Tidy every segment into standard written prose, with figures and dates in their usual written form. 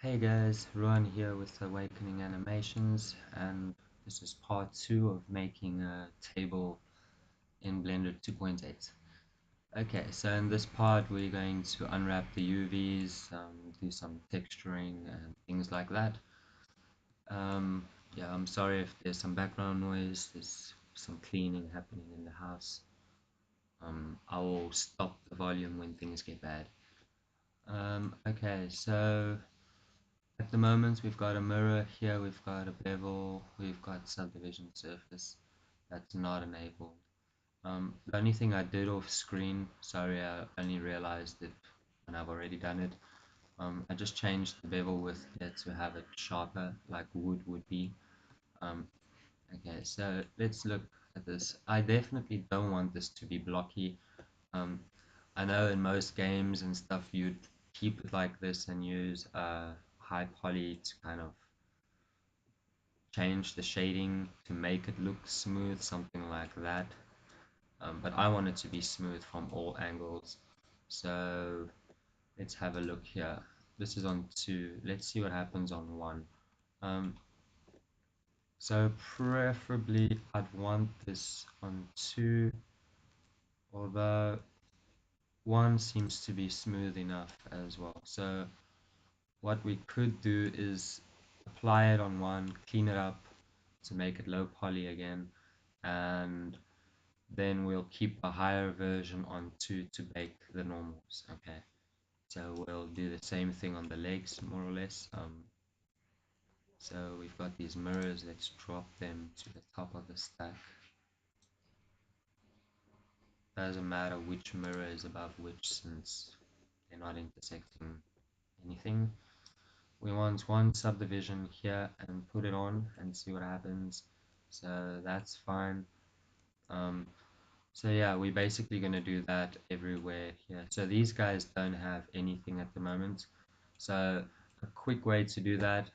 Hey guys, Ruan here with Awakening Animations, and this is part 2 of making a table in Blender 2.8. Okay, so in this part we're going to unwrap the UVs, do some texturing and things like that. Um, yeah, I'm sorry if there's some background noise, there's some cleaning happening in the house. I will stop the volume when things get bad. Okay, so at the moment, we've got a mirror here, we've got a bevel, we've got subdivision surface that's not enabled. The only thing I did off screen, sorry, I only realized it when I've already done it. I just changed the bevel width here to have it sharper, like wood would be. Um, okay, so let's look at this. I definitely don't want this to be blocky. Um, I know in most games and stuff you'd keep it like this and use high poly to kind of change the shading to make it look smooth, something like that. But I want it to be smooth from all angles. So let's have a look here. This is on 2. Let's see what happens on 1. Um, so preferably I'd want this on 2, although 1 seems to be smooth enough as well. So what we could do is apply it on 1, clean it up to make it low poly again, and then we'll keep a higher version on 2 to bake the normals. Okay, so we'll do the same thing on the legs more or less. So we've got these mirrors, let's drop them to the top of the stack. Doesn't matter which mirror is above which since they're not intersecting anything. We want one subdivision here and put it on and see what happens. So that's fine. um, So yeah, we're basically going to do that everywhere here. So these guys don't have anything at the moment. So a quick way to do that,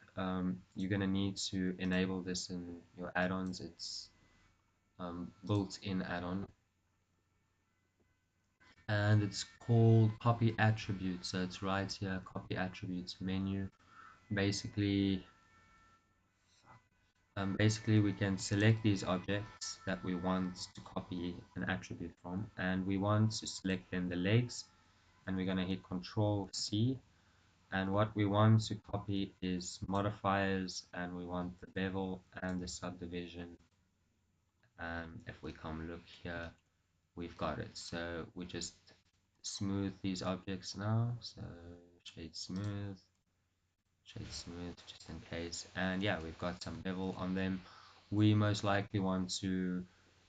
you're going to need to enable this in your add-ons. It's built-in add-on, and it's called copy attributes. So it's right here, copy attributes menu. Basically, basically we can select these objects that we want to copy an attribute from, and we want to select then the legs, and we're going to hit Control C, and what we want to copy is modifiers, and we want the bevel and the subdivision. If we come look here, we've got it. So we just smooth these objects now. So shade smooth just in case, and yeah, we've got some bevel on them. We most likely want to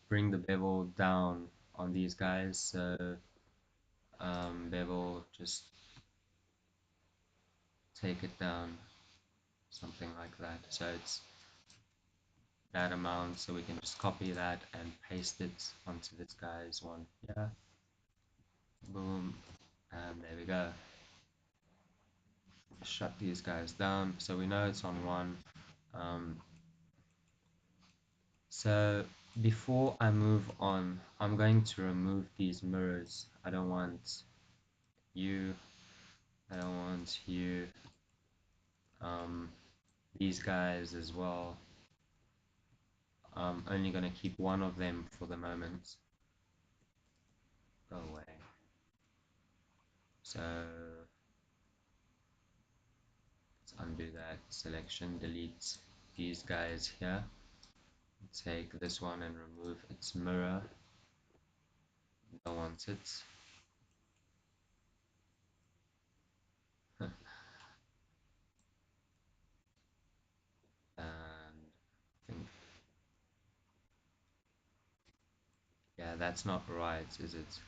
bring the bevel down on these guys, so bevel, just take it down, something like that, so it's that amount, so we can just copy that and paste it onto this guy's one. Yeah, boom, and there we go. Shut these guys down so we know it's on 1. um, so before I move on, I'm going to remove these mirrors. I don't want you, I don't want you, um, these guys as well. I'm only going to keep one of them for the moment. Go away. So let's undo that selection, delete these guys here, take this one and remove its mirror. Don't want it. And I think, yeah, that's not right, is it?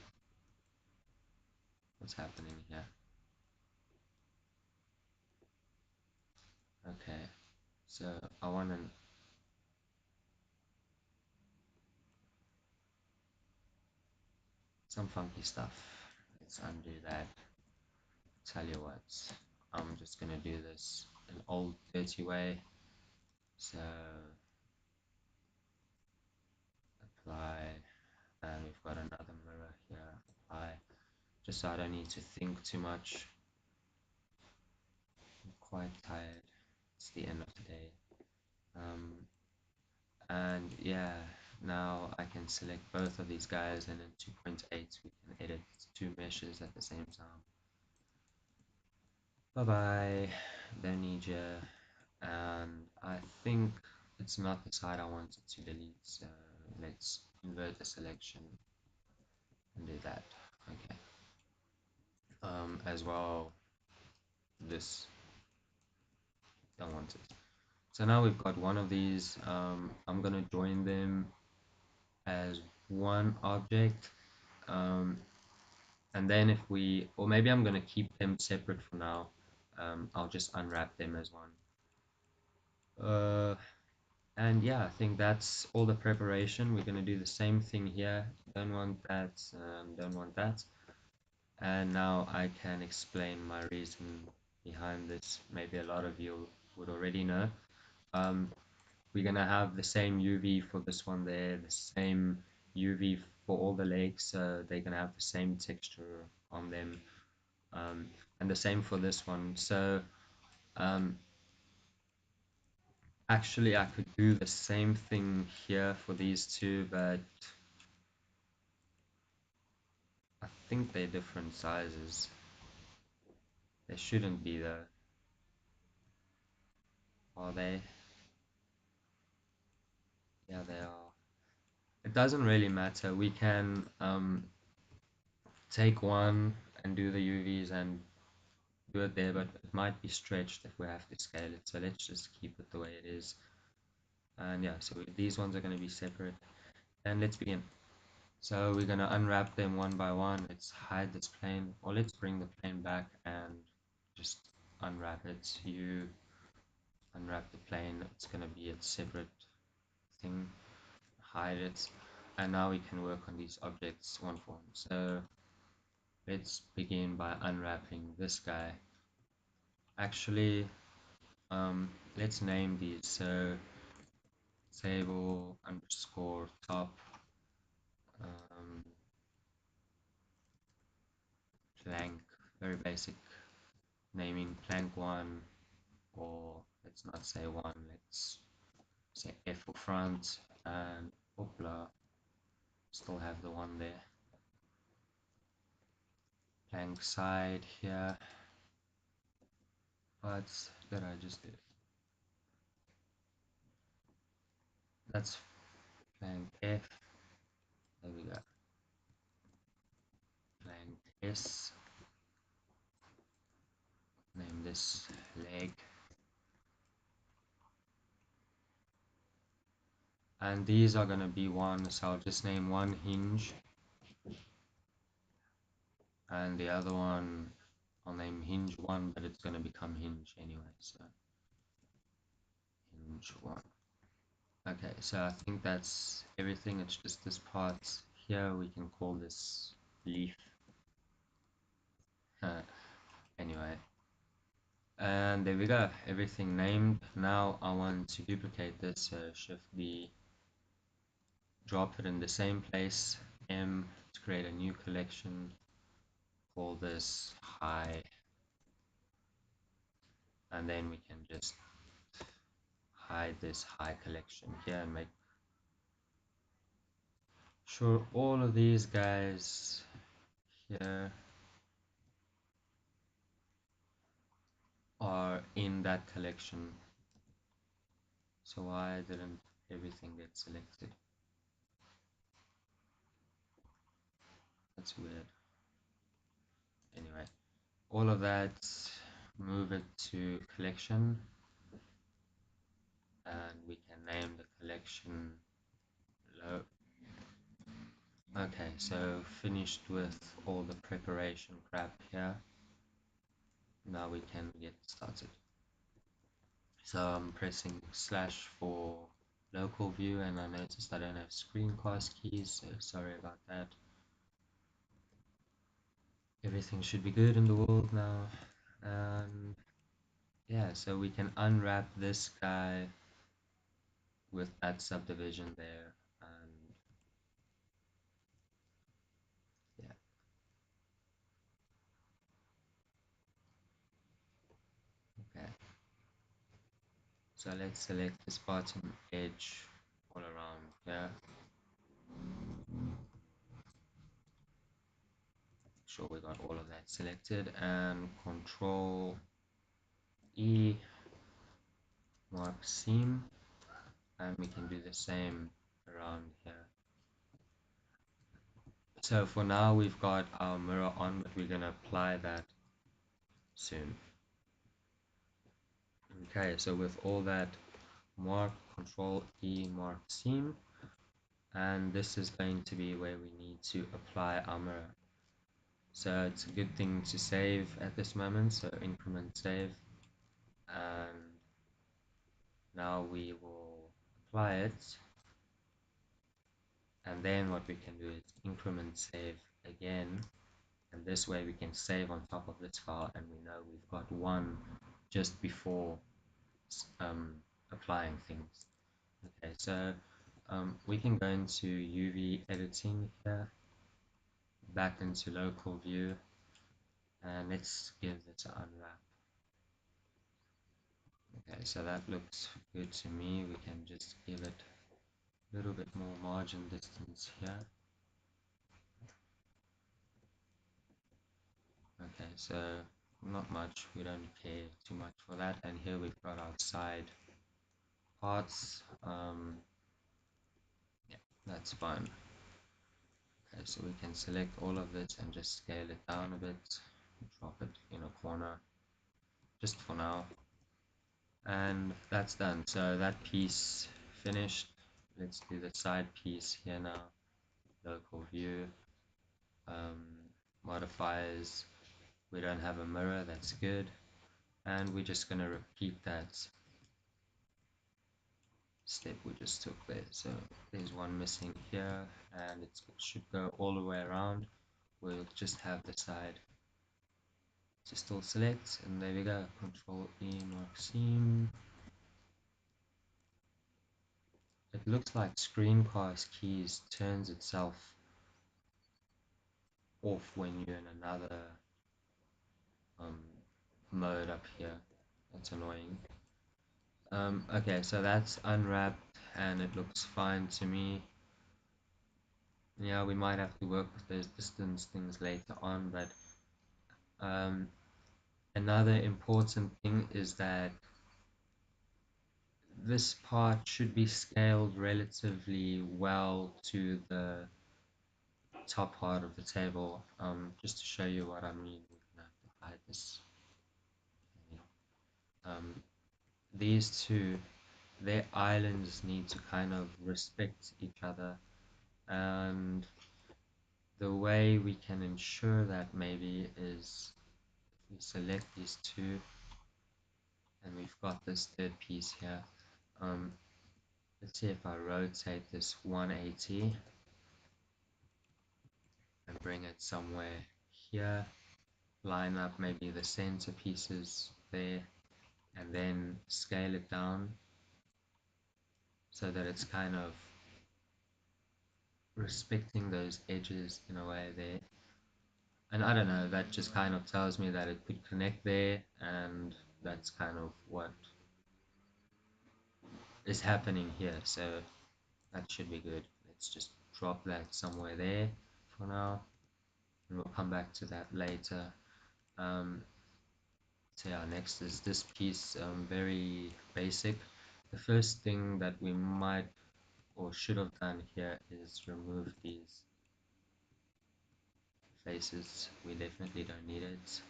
What's happening here? Okay, so I want some funky stuff. Let's undo that. Tell you what, I'm just gonna do this an old dirty way. So apply, and we've got another mirror here. Apply, just so I don't need to think too much. quite tired. It's the end of the day. Um, and yeah, now I can select both of these guys, and in 2.8 we can edit two meshes at the same time. Bye bye, don't need you. And I think it's not the side I wanted to delete, so let's invert the selection and do that. Okay. As well, this don't want it. So now we've got one of these. I'm gonna join them as one object. Um, and then if we, or maybe I'm gonna keep them separate for now. I'll just unwrap them as one. And yeah, I think that's all the preparation. We're gonna do the same thing here. Don't want that, don't want that. And now I can explain my reason behind this. Maybe a lot of you would already know. Um, we're gonna have the same UV for this one there, the same UV for all the legs, so they're gonna have the same texture on them, and the same for this one. So um, actually I could do the same thing here for these two, but I think they're different sizes. They shouldn't be though, are they? Yeah, they are. It doesn't really matter. We can take one and do the UVs and do it there, but it might be stretched if we have to scale it. So let's just keep it the way it is. And yeah, so these ones are going to be separate. And let's begin. So we're going to unwrap them one by one. Let's hide this plane, or let's bring the plane back and just unwrap it. You unwrap the plane. It's going to be a separate thing. Hide it. And now we can work on these objects one for one. So let's begin by unwrapping this guy. Actually, let's name these. So table underscore top um, plank, very basic naming, plank one, or let's not say one, let's say F for front, and hoopla, still have the one there. Plank side here. What did I just do? That's plank F. There we go. Plank S. Name this leg. And these are going to be one, so I'll just name one hinge, and the other one I'll name hinge one, but it's going to become hinge anyway, so hinge one. Okay, so I think that's everything. It's just this part here. We can call this leaf. Anyway, and there we go, everything named. Now I want to duplicate this, so shift D, drop it in the same place, M, to create a new collection. Call this high, and then we can just hide this high collection here and make sure all of these guys here are in that collection. So why didn't everything get selected? That's weird. Anyway, all of that, move it to collection, and we can name the collection low. Okay, so finished with all the preparation crap here. Now we can get started. So I'm pressing slash for local view, and I noticed I don't have screencast keys, so sorry about that. Everything should be good in the world now. And yeah, so we can unwrap this guy with that subdivision there, and yeah, okay. So let's select this bottom edge all around here. Make sure we got all of that selected, and Control E, mark seam, and we can do the same around here. So for now we've got our mirror on, but we're going to apply that soon. Okay, so with all that, mark, Control E, mark seam, and this is going to be where we need to apply our mirror. So it's a good thing to save at this moment, so increment save, and now we will apply it, and then what we can do is increment save again, and this way we can save on top of this file, and we know we've got one just before applying things. Okay, so we can go into UV editing here, back into local view, and let's give this an unwrap. Okay, so that looks good to me. We can just give it a little bit more margin distance here. Okay, so not much, we don't care too much for that. And here we've got our side parts. Yeah, that's fine. Okay, so we can select all of this and just scale it down a bit, drop it in a corner just for now, and that's done. So that piece finished. Let's do the side piece here now. Local view, um, modifiers, we don't have a mirror, that's good, and we're just going to repeat that step we just took there. So there's one missing here, and it should go all the way around. We'll just have the side to still select, and there we go. Control E, mark seam. It looks like screencast keys turns itself off when you're in another um, mode up here. That's annoying. Okay, so that's unwrapped and it looks fine to me. Yeah, we might have to work with those distance things later on, but another important thing is that this part should be scaled relatively well to the top part of the table. Just to show you what I mean, we're gonna have to hide this. These two, their islands need to kind of respect each other, and the way we can ensure that maybe is if we select these two and we've got this third piece here. Let's see if I rotate this 180 and bring it somewhere here, line up maybe the center pieces there, and then scale it down so that it's kind of respecting those edges in a way there. And I don't know, that just kind of tells me that it could connect there, and that's kind of what is happening here. So that should be good. Let's just drop that somewhere there for now, and we'll come back to that later. So yeah, next is this piece, very basic. The first thing that we might or should have done here is remove these faces. We definitely don't need it.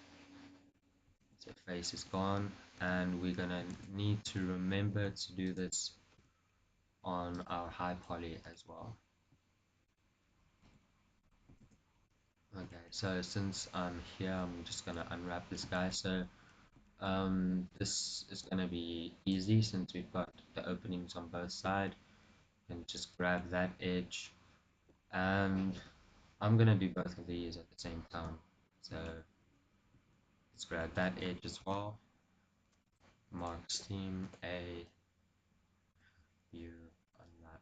So face is gone, and we're gonna need to remember to do this on our high poly as well. Okay, so since I'm here, I'm just gonna unwrap this guy. So this is gonna be easy since we've got the openings on both sides. And just grab that edge, and I'm gonna do both of these at the same time. So let's grab that edge as well. Mark seam A, view, unwrap,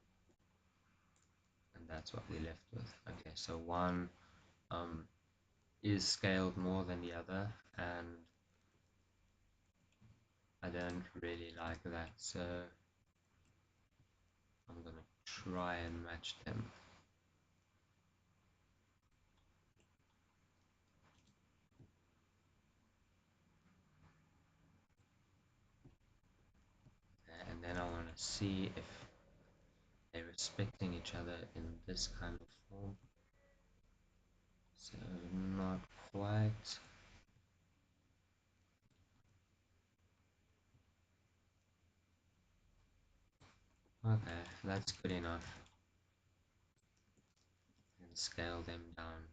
and that's what we're left with. Okay, so one um, is scaled more than the other, and I don't really like that, so I'm gonna try and match them. And then I want to see if they're respecting each other in this kind of form. So not quite. Okay, that's good enough. And scale them down.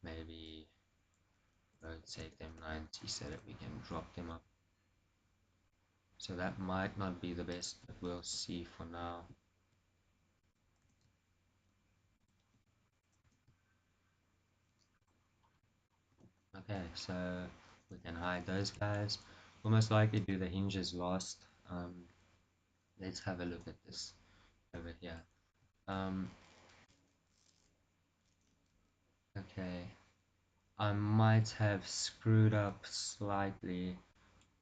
Maybe rotate them 90 so that we can drop them up. So that might not be the best, but we'll see for now. Okay, so we can hide those guys. We'll most likely do the hinges last. Um, let's have a look at this over here. Um, okay, I might have screwed up slightly.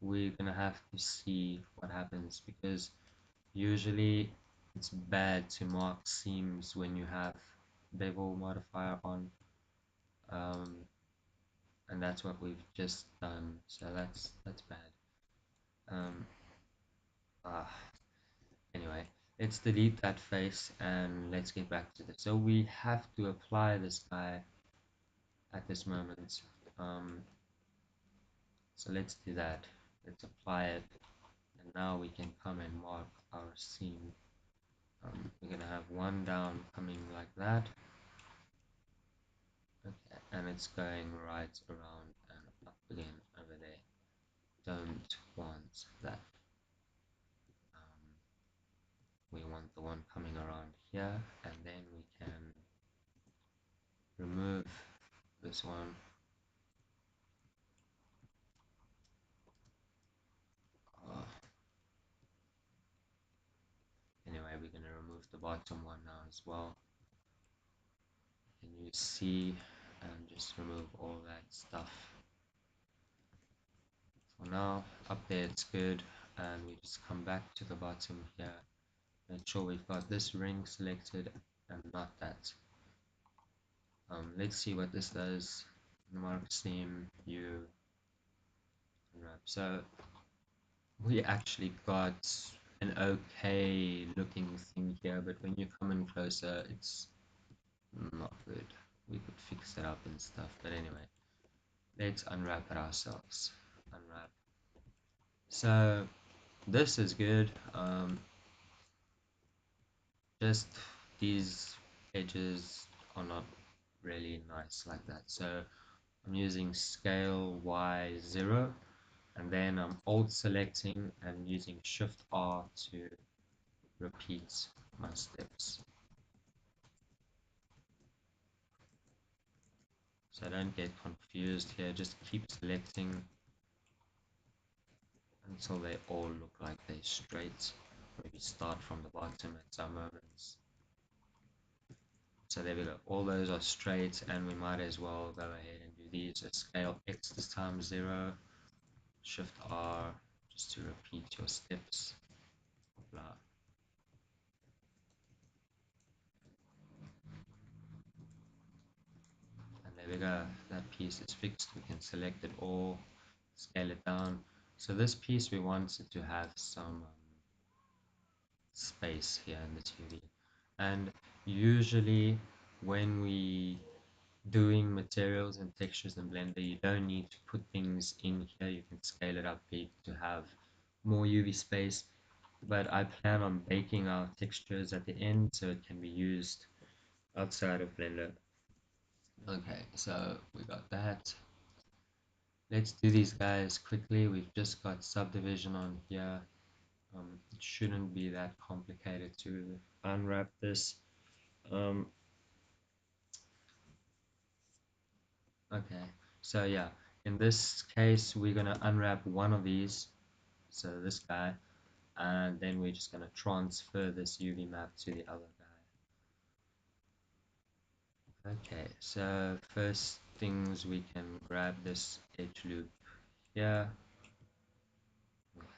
We're gonna have to see what happens because usually it's bad to mark seams when you have bevel modifier on. Um, and that's what we've just done, so that's bad. Um, ah, anyway, let's delete that face and let's get back to this. So we have to apply this guy at this moment. Um, so let's do that. Let's apply it, and now we can come and mark our seam. We're gonna have one down coming like that. Okay, and it's going right around and up again over there. Don't want that. Um, we want the one coming around here, and then we can remove this one. uh, anyway, we're going to remove the bottom one now as well. Can you see, and just remove all that stuff. For now, up there it's good, and we just come back to the bottom here, make sure we've got this ring selected and not that. Let's see what this does. Mark seam, you unwrap. So we actually got an okay looking thing here, but when you come in closer, it's not good. We could fix it up and stuff, but anyway, let's unwrap it ourselves. Unwrap. So this is good. Just these edges are not really nice like that. So I'm using scale Y0, and then I'm alt selecting and using Shift R to repeat my steps. So don't get confused here, just keep selecting until they all look like they're straight. Maybe start from the bottom at some moments. So there we go, all those are straight, and we might as well go ahead and do these. So scale X this time 0, Shift R just to repeat your steps. Blah. And there we go, that piece is fixed. We can select it all, scale it down. So this piece we wanted to have some space here in the TV, and usually when we doing materials and textures in Blender, you don't need to put things in here. You can scale it up big to have more UV space, but I plan on baking our textures at the end so it can be used outside of Blender. Okay, so we got that. Let's do these guys quickly. We've just got subdivision on here. It shouldn't be that complicated to unwrap this. Um, okay, so yeah, in this case, we're gonna unwrap one of these, so this guy, and then we're just gonna transfer this UV map to the other guy. Okay, so first things we can grab this edge loop here,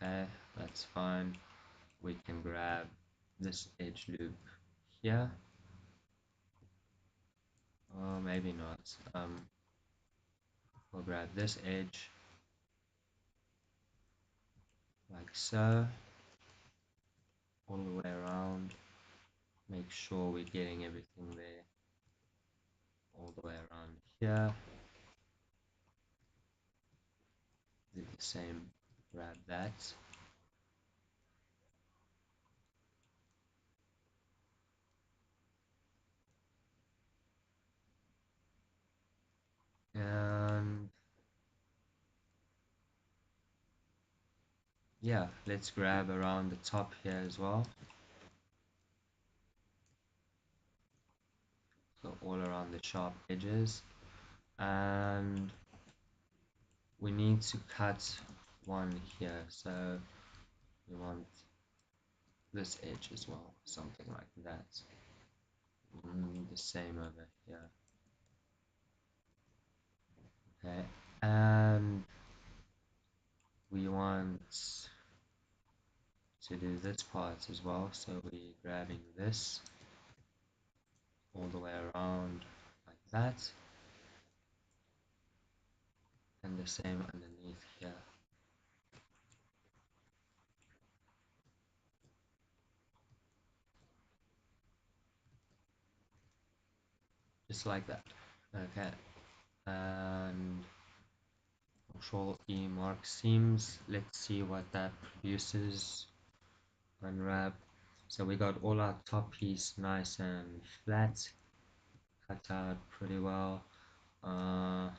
Okay, that's fine. We can grab this edge loop here, or maybe not. We'll grab this edge like so, all the way around. Make sure we're getting everything there, all the way around here. Do the same, grab that. And yeah, let's grab around the top here as well. So all around the sharp edges. And we need to cut one here. So we want this edge as well, something like that. The same over here. Okay, and we want to do this part as well, so we're grabbing this all the way around like that, and the same underneath here, just like that. Okay, and Control E mark seams. Let's see what that produces. Unwrap. So we got all our top piece nice and flat, cut out pretty well. Uh,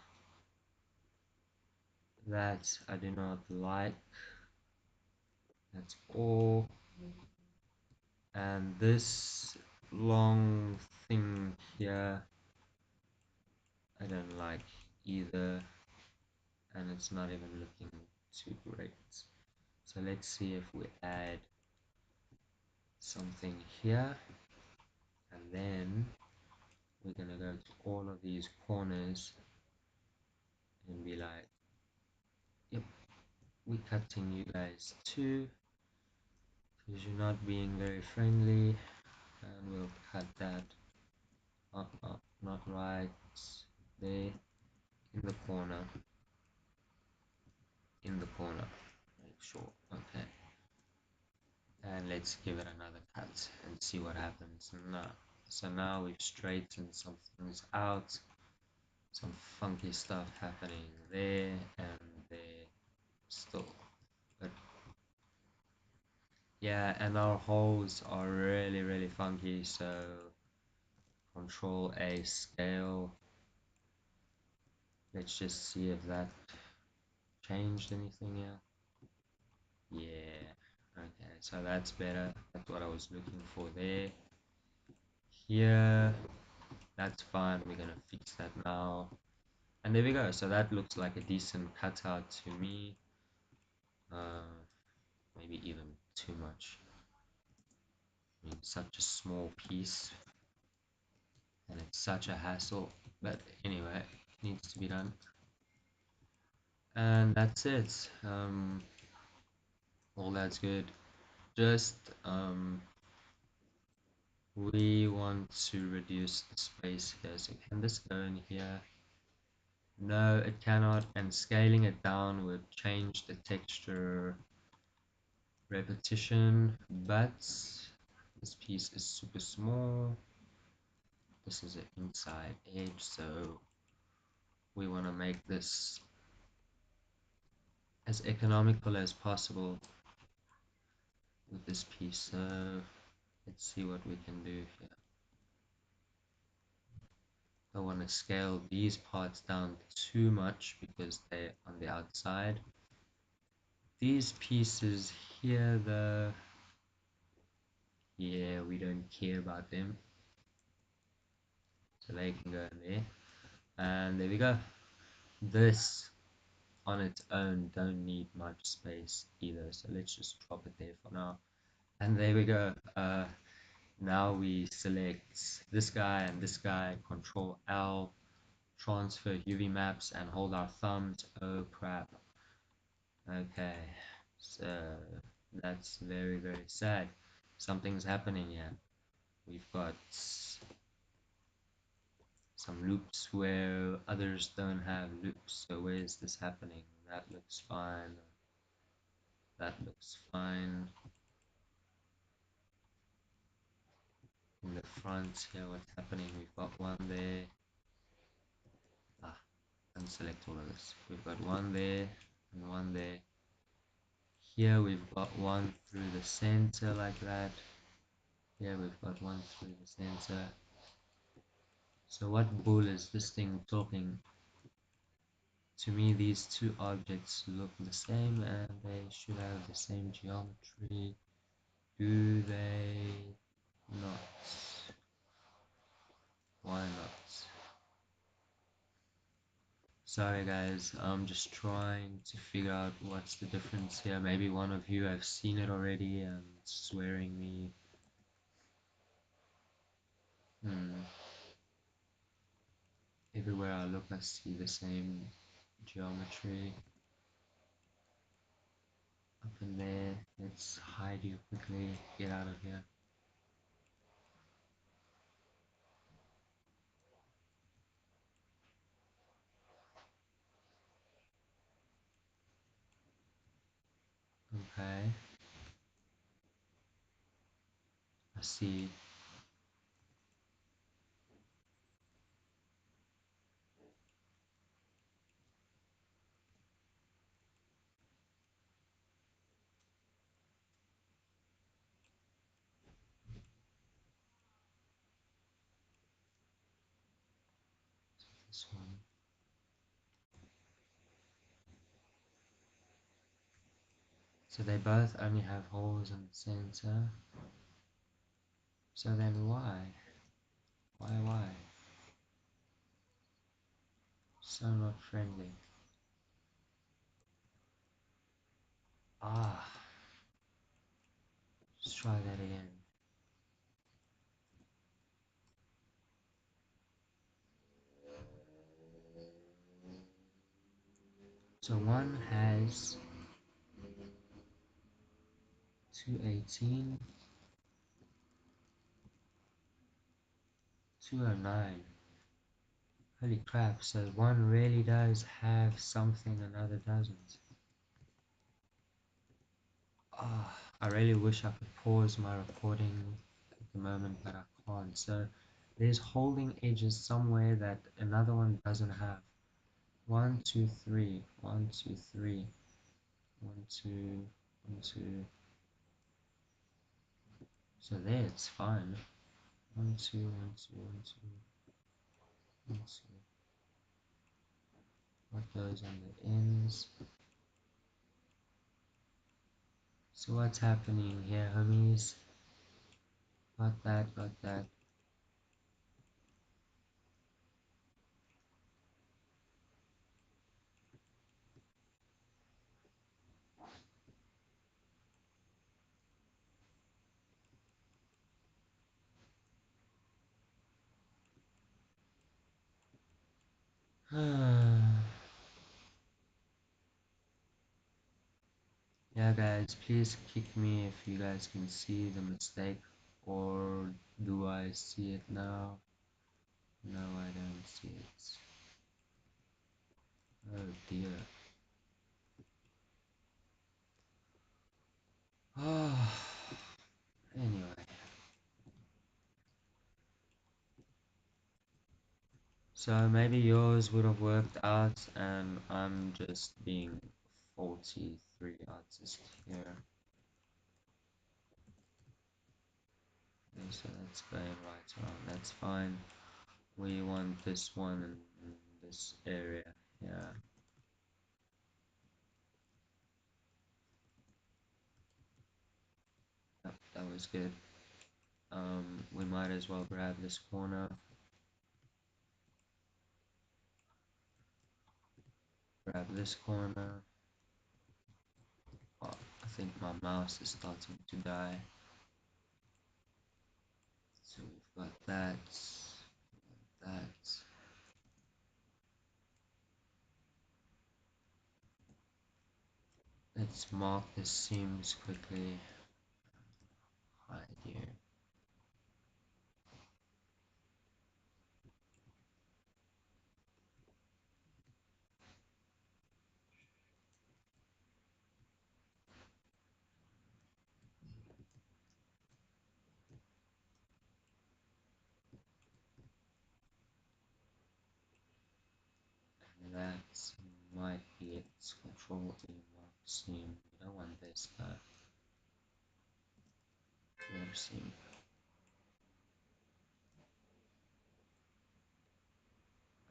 that I do not like. That's all. And this long thing here, I don't like either, and it's not even looking too great. So let's see if we add something here, and then we're gonna go to all of these corners and be like, yep, we're cutting you guys too, because you're not being very friendly, and we'll cut that not right there, in the corner, make sure. Okay, and let's give it another cut and see what happens now. So now we've straightened some things out, some funky stuff happening there and there still, but yeah, and our holes are really funky, so Control A scale. Let's just see if that changed anything here. Yeah, okay, so that's better. That's what I was looking for there. Here, that's fine. We're gonna fix that now. And there we go. So that looks like a decent cutout to me. Uh, Maybe even too much. I mean, such a small piece, and it's such a hassle. But anyway, it needs to be done. And that's it. All that's good. Just we want to reduce the space here. So can this go in here? No, it cannot. And scaling it down would change the texture repetition, but this piece is super small. This is an inside edge, so we want to make this as economical as possible with this piece. So let's see what we can do here. I want to scale these parts down too much because they're on the outside. These pieces here, though, yeah, we don't care about them, so they can go in there. And there we go. This on its own don't need much space either, so let's just drop it there for now. And there we go. Now we select this guy and this guy, Control L, transfer UV maps, and hold our thumbs. Oh crap. Okay, So that's very, very sad. Something's happening here. We've got some loops where others don't have loops. So where is this happening? That looks fine. That looks fine. In the front here, what's happening? We've got one there. Ah, unselect all of this. We've got one there and one there. Here we've got one through the center like that. Here we've got one through the center. So what bull is this thing talking? To me, these two objects look the same and they should have the same geometry. Do they not? Why not? Sorry guys, I'm just trying to figure out what's the difference here. Maybe one of you have seen it already and swearing me. Hmm. Everywhere I look I see the same geometry. Up in there, let's hide you quickly, get out of here. Okay, I see. This one. So they both only have holes in the center. So then why? Why? So not friendly. Ah, let's try that again. So one has 218, 209. Holy crap, so one really does have something another doesn't. Ah, I really wish I could pause my recording at the moment, but I can't. So there's holding edges somewhere that another one doesn't have. One, two, three. One, two, three. One, two, one, two. So there, it's fine. One, two, one, two, one, two, one, two. What goes on the ends? So what's happening here, homies? Got that, got that. Yeah, guys, please kick me if you guys can see the mistake, or do I see it now? No, I don't see it. Oh dear. Oh, anyway. So maybe yours would have worked out, and I'm just being 43 artist here. Okay, so that's going right around. That's fine. We want this one in this area. Yeah, that was good. We might as well grab this corner. Grab this corner. Oh, I think my mouse is starting to die. So we've got that, that. Let's mark the seams quickly. Hide here. And that might be it. Control A mark seam. We don't want this, but clear seam.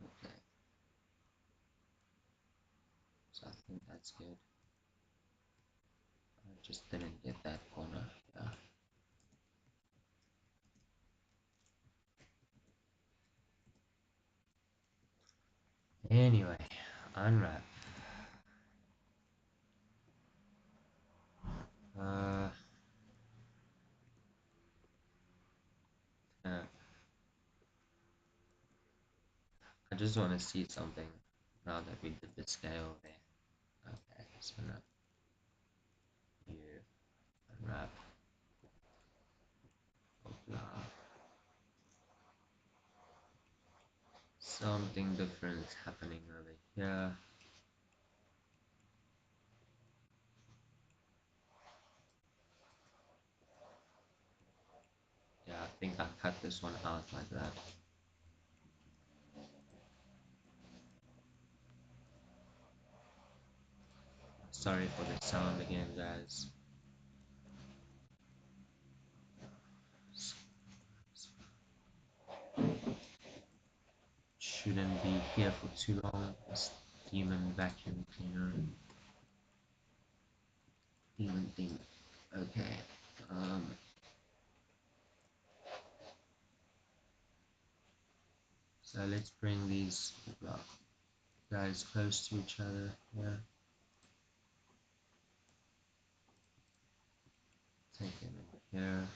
Okay, so I think that's good. I just didn't get that corner. Yeah. Anyway, unwrap. Uh, yeah. I just want to see something now that we did the scale there. Okay, so now you unwrap. Blah. Something different happening over here. Yeah, I think I cut this one out like that. Sorry for the sound again, guys. Shouldn't be here for too long. This demon vacuum cleaner. Demon thing. Okay. Um, so let's bring these guys close to each other. Yeah. Take them in here.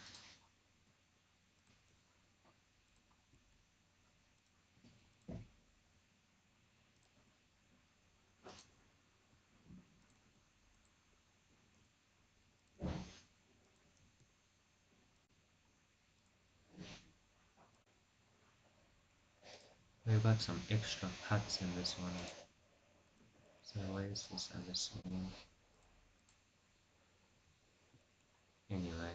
We've got some extra cuts in this one. So where's this other small? Anyway.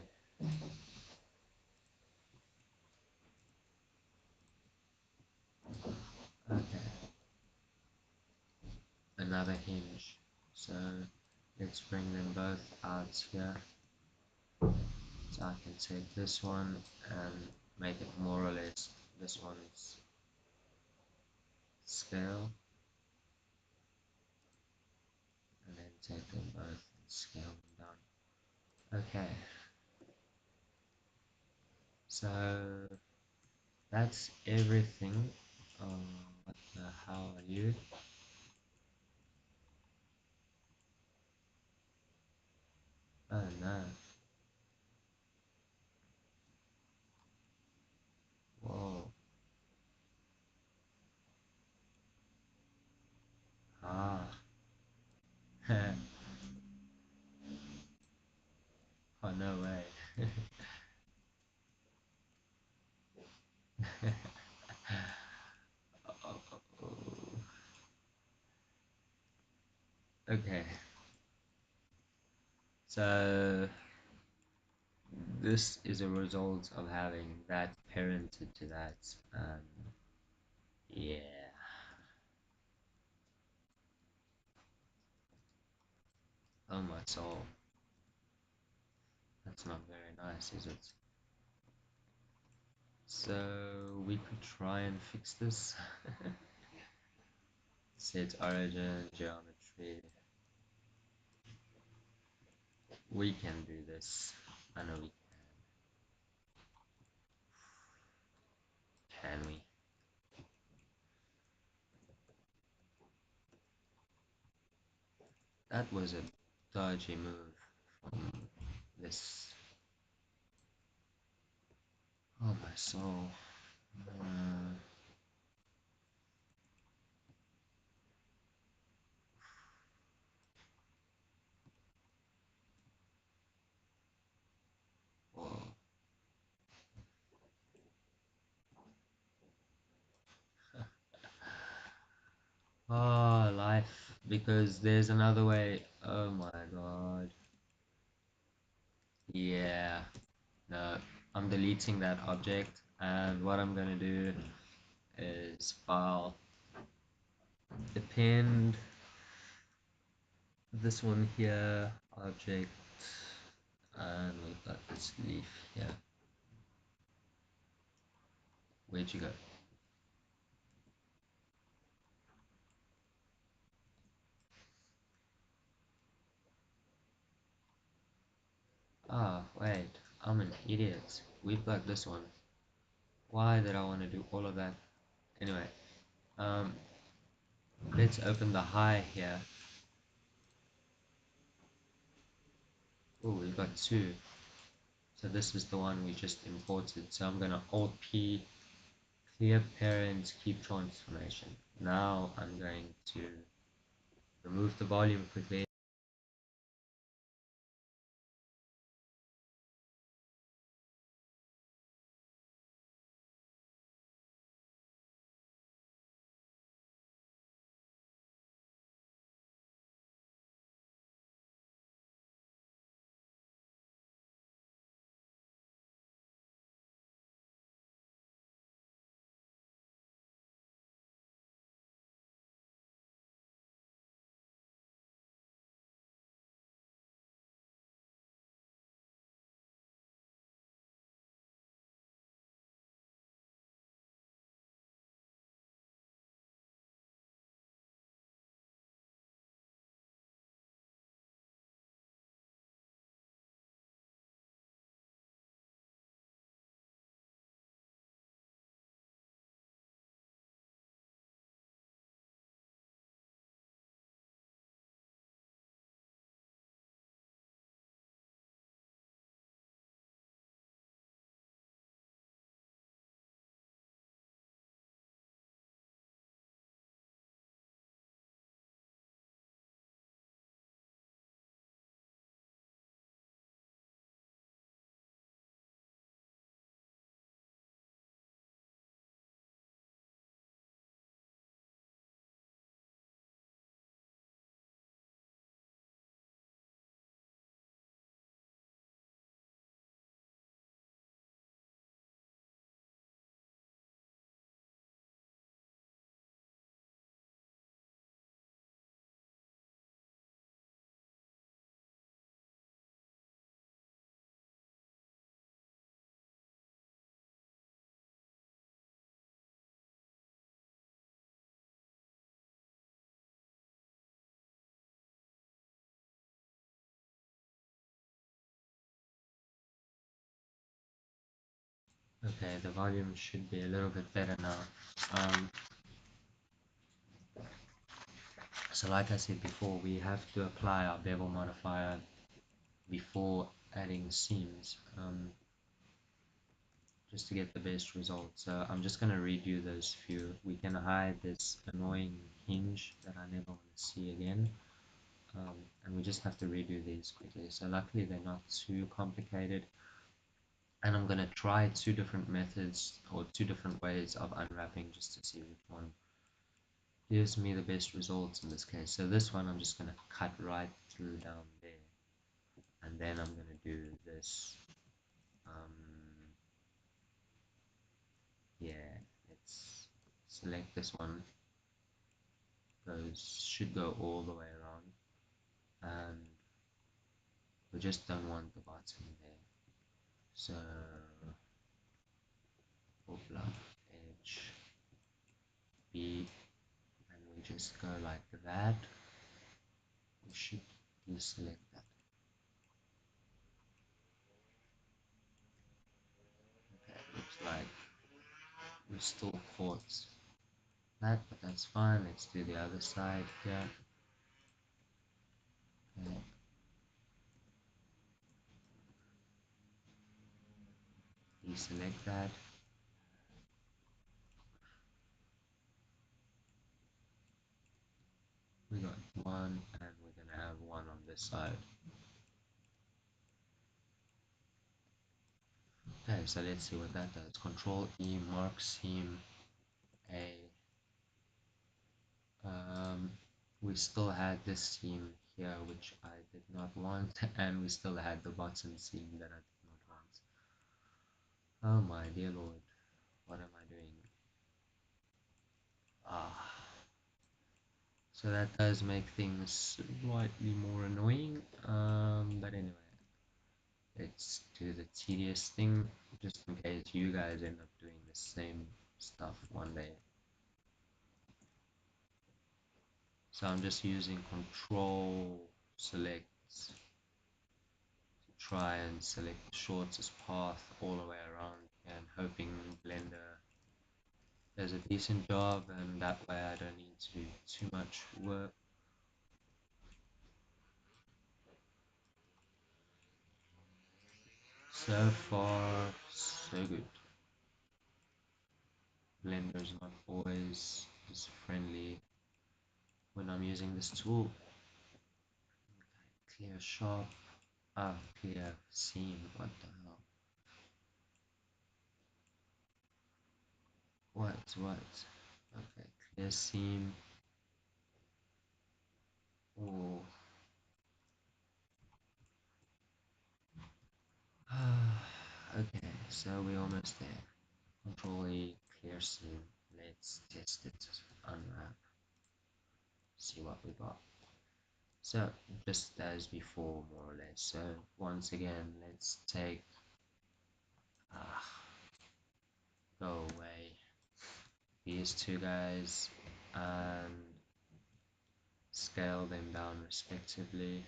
Okay. Another hinge. So let's bring them both out here. So I can take this one and make it more or less this one's scale, and then take them both and scale them down. Okay, so that's everything. What the hell are you? Oh no. Whoa. Ah. Oh no way. Okay, so this is a result of having that parented to that. Yeah. Oh my soul. That's not very nice, is it? So we could try and fix this. Set origin, geometry. We can do this. I know we can. Can we? That was a dodgy move from this. Oh my soul. Uh, life because there's another way. Oh my god. Yeah, no, I'm deleting that object, and what I'm gonna do is file append this one here, object, and we've got this leaf here. Where'd you go? Ah, wait, I'm an idiot. We've got this one. Why did I want to do all of that? Anyway, um, let's open the high here. Oh, we've got two. So this is the one we just imported. So I'm gonna Alt P, clear parent, keep transformation. Now I'm going to remove the volume quickly. Okay, the volume should be a little bit better now. Um, so like I said before, we have to apply our bevel modifier before adding seams, just to get the best result. So I'm just going to redo those few. We can hide this annoying hinge that I never want to see again. And we just have to redo these quickly. So luckily they're not too complicated. And I'm going to try two different methods or two different ways of unwrapping just to see which one gives me the best results in this case. So this one I'm just going to cut right through down there. And then I'm going to do this. Yeah, let's select this one. Should go all the way around. And we just don't want the bottom there. So Opla edge B, and we just go like that. We should deselect that. Okay, looks like we still caught that, but that's fine. Let's do the other side here. Okay. Deselect that. We got one, and we're gonna have one on this side. Okay, so let's see what that does. Control E, mark seam A. we still had this seam here which I did not want, and we still had the bottom seam that I did not want. Oh my dear lord, what am I doing? Ah, so that does make things slightly more annoying, but anyway, let's do the tedious thing just in case you guys end up doing the same stuff one day. So I'm just using control select to try and select the shortest path all the way around and hoping Blender does a decent job, and that way I don't need to do too much work. So far so good. Blender's not always as friendly when I'm using this tool. Clear sharp. Ah, clear seam. What the hell? What? Okay, clear seam. Oh. Okay, so we're almost there. Control A, clear seam. Let's test it. Unwrap. See what we got. So, just as before, more or less. So, once again, let's take. Ah, go away. These two guys and scale them down respectively,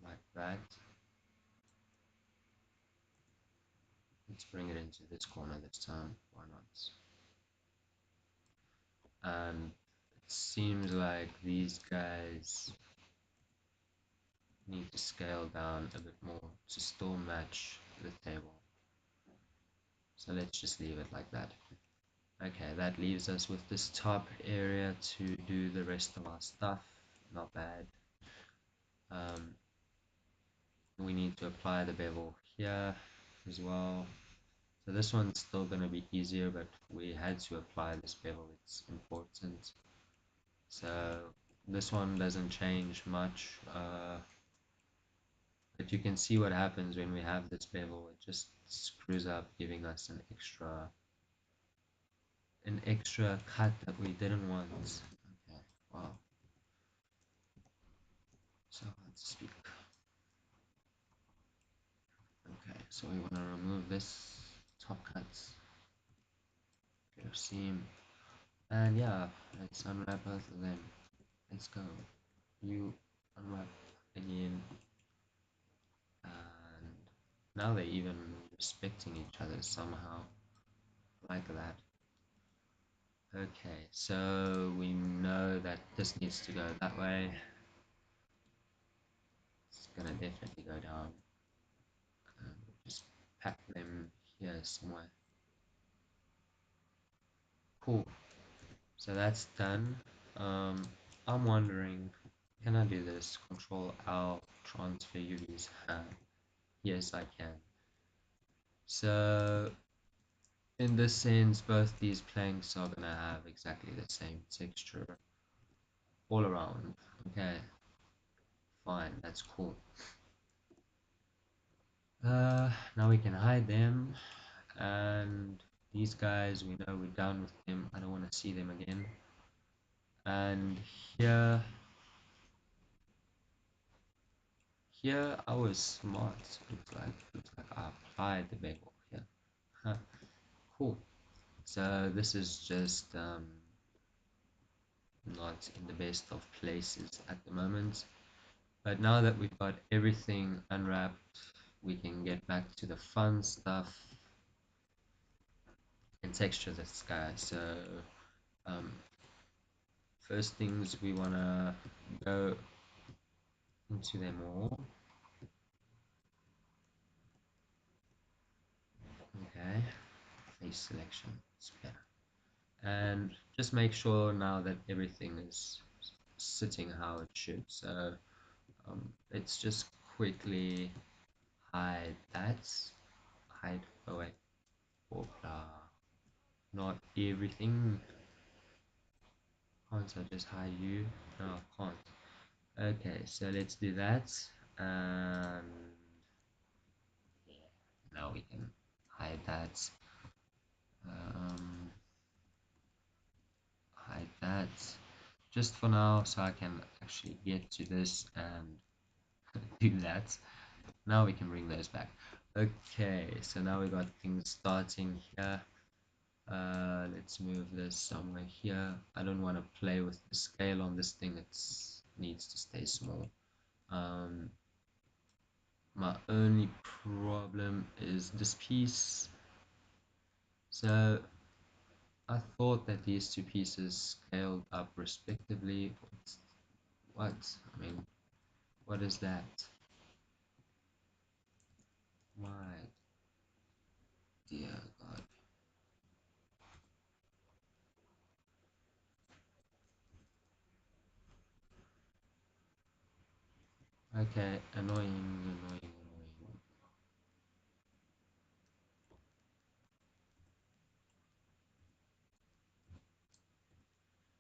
like that. Let's bring it into this corner this time. Why not? And it seems like these guys need to scale down a bit more to still match the table. So let's just leave it like that. Okay, that leaves us with this top area to do the rest of our stuff. Not bad. Um, we need to apply the bevel here as well. So this one's still going to be easier, but we had to apply this bevel. It's important. So this one doesn't change much, but you can see what happens when we have this bevel. It just screws up, giving us an extra cut that we didn't want. Okay, wow. So let's speak. Okay, so we want to remove this top cuts, clear seam, and yeah, let's unwrap both of them. Let's go. You unwrap again, and now they're even respecting each other somehow, like that. Okay, so we know that this needs to go that way. It's gonna definitely go down. Just pack them here somewhere. Cool. So that's done. Um, I'm wondering, can I do this? Control L, transfer UVs. Yes, I can. So in this sense, both these planks are gonna have exactly the same texture all around. Okay, fine, that's cool. Now we can hide them, and these guys, we know we're done with them. I don't want to see them again. And here, here I was smart. Looks like I applied the bevel here. Huh, cool. So this is just not in the best of places at the moment. But now that we've got everything unwrapped, we can get back to the fun stuff and texture the sky. So um, first things we want to go into them all. Okay, face selection, it's better. And just make sure now that everything is sitting how it should. So let's just quickly hide that. Hide, oh wait, oh, blah. Not everything. Can't I just hide you? No, I can't. Okay, so let's do that. And yeah, now we can hide that. Um, hide that just for now, so I can actually get to this and do that. Now we can bring those back. Okay, so now we got things starting here. Let's move this somewhere here. I don't want to play with the scale on this thing. It needs to stay small. Um, my only problem is this piece. So I thought that these two pieces scaled up respectively. What? I mean, what is that? My dear God. Okay, annoying, annoying, annoying.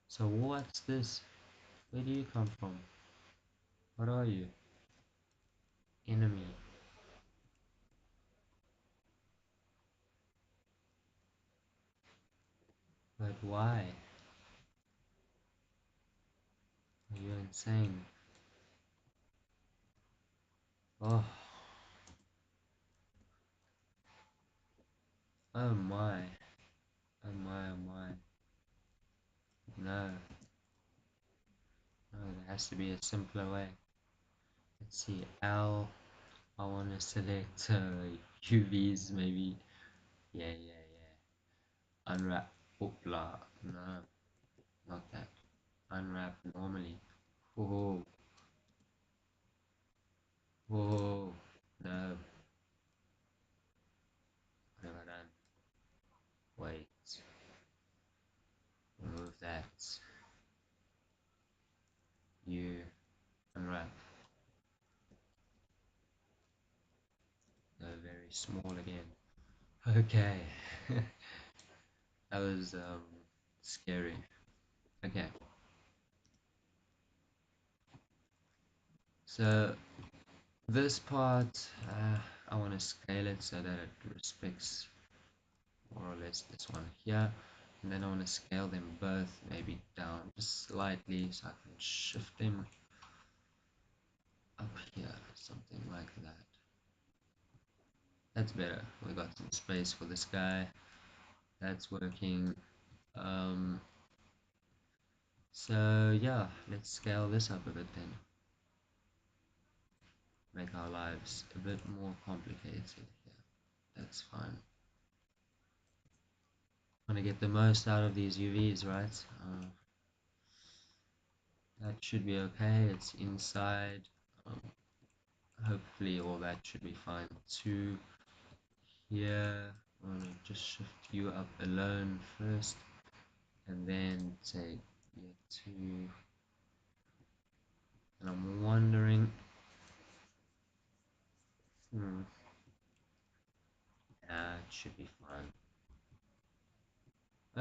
So what's this? Where do you come from? What are you? Enemy. But why? Are you insane? Oh, oh my. Oh my, oh my. No, no, there has to be a simpler way. Let's see, L. I want to select UVs maybe. Yeah, yeah, yeah. Unwrap. Oopla. No, not that. Unwrap normally. Whoa, whoa. No, what have I done? Wait, remove that. You unwrap. No, very small again. Okay. That was scary. Okay, so this part, I want to scale it so that it respects more or less this one here, and then I want to scale them both maybe down just slightly so I can shift them up here, something like that. That's better. We got some space for this guy. That's working. Um, so yeah, let's scale this up a bit then. Make our lives a bit more complicated here. That's fine. Want to get the most out of these UVs, right? That should be okay. It's inside. Um, Hopefully all that should be fine too. Here, I want to just shift you up alone first, and then take you two. And I'm wondering, it should be fine.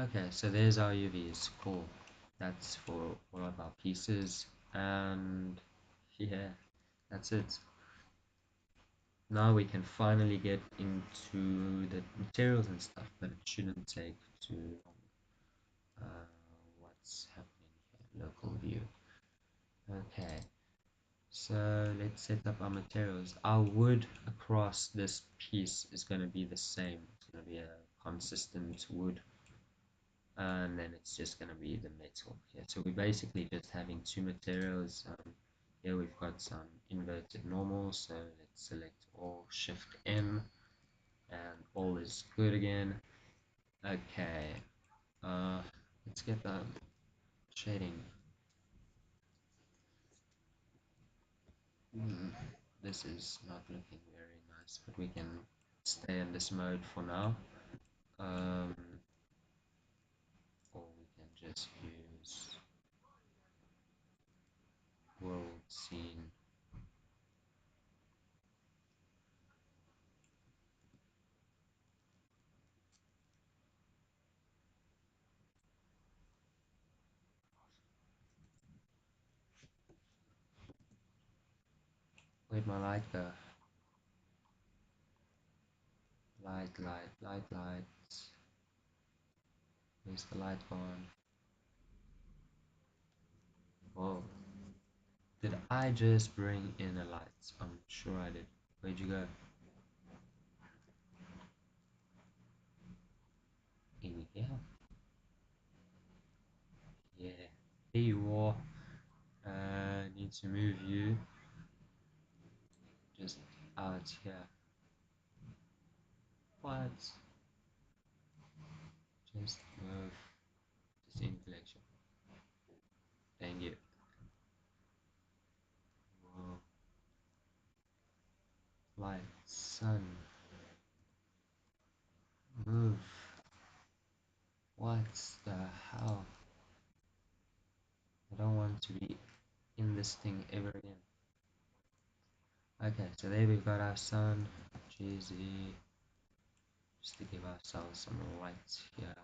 Okay, so there's our UVs. Cool. That's for all of our pieces, and yeah, that's it. Now we can finally get into the materials and stuff, but it shouldn't take too long. What's happening here? Local view. Okay, so let's set up our materials. Our wood across this piece is going to be the same. It's going to be a consistent wood, and then it's just going to be the metal here. So we're basically just having two materials. Here we've got some inverted normals, so let's select all, shift N, and all is good again. Okay, uh, let's get the shading. This is not looking very nice, but we can stay in this mode for now. Um, or we can just use world scene. Where'd my light go? Light, light, light, light. Where's the light gone? Whoa. Did I just bring in a light? I'm sure I did. Where'd you go? In here? Yeah. Here you are. Need to move you just out here. What? Just move. Just in collection. Dang it. Whoa. Light, sun, move. What the hell? I don't want to be in this thing ever again. Okay, so there we've got our sun. Jeezy. Just to give ourselves some light here.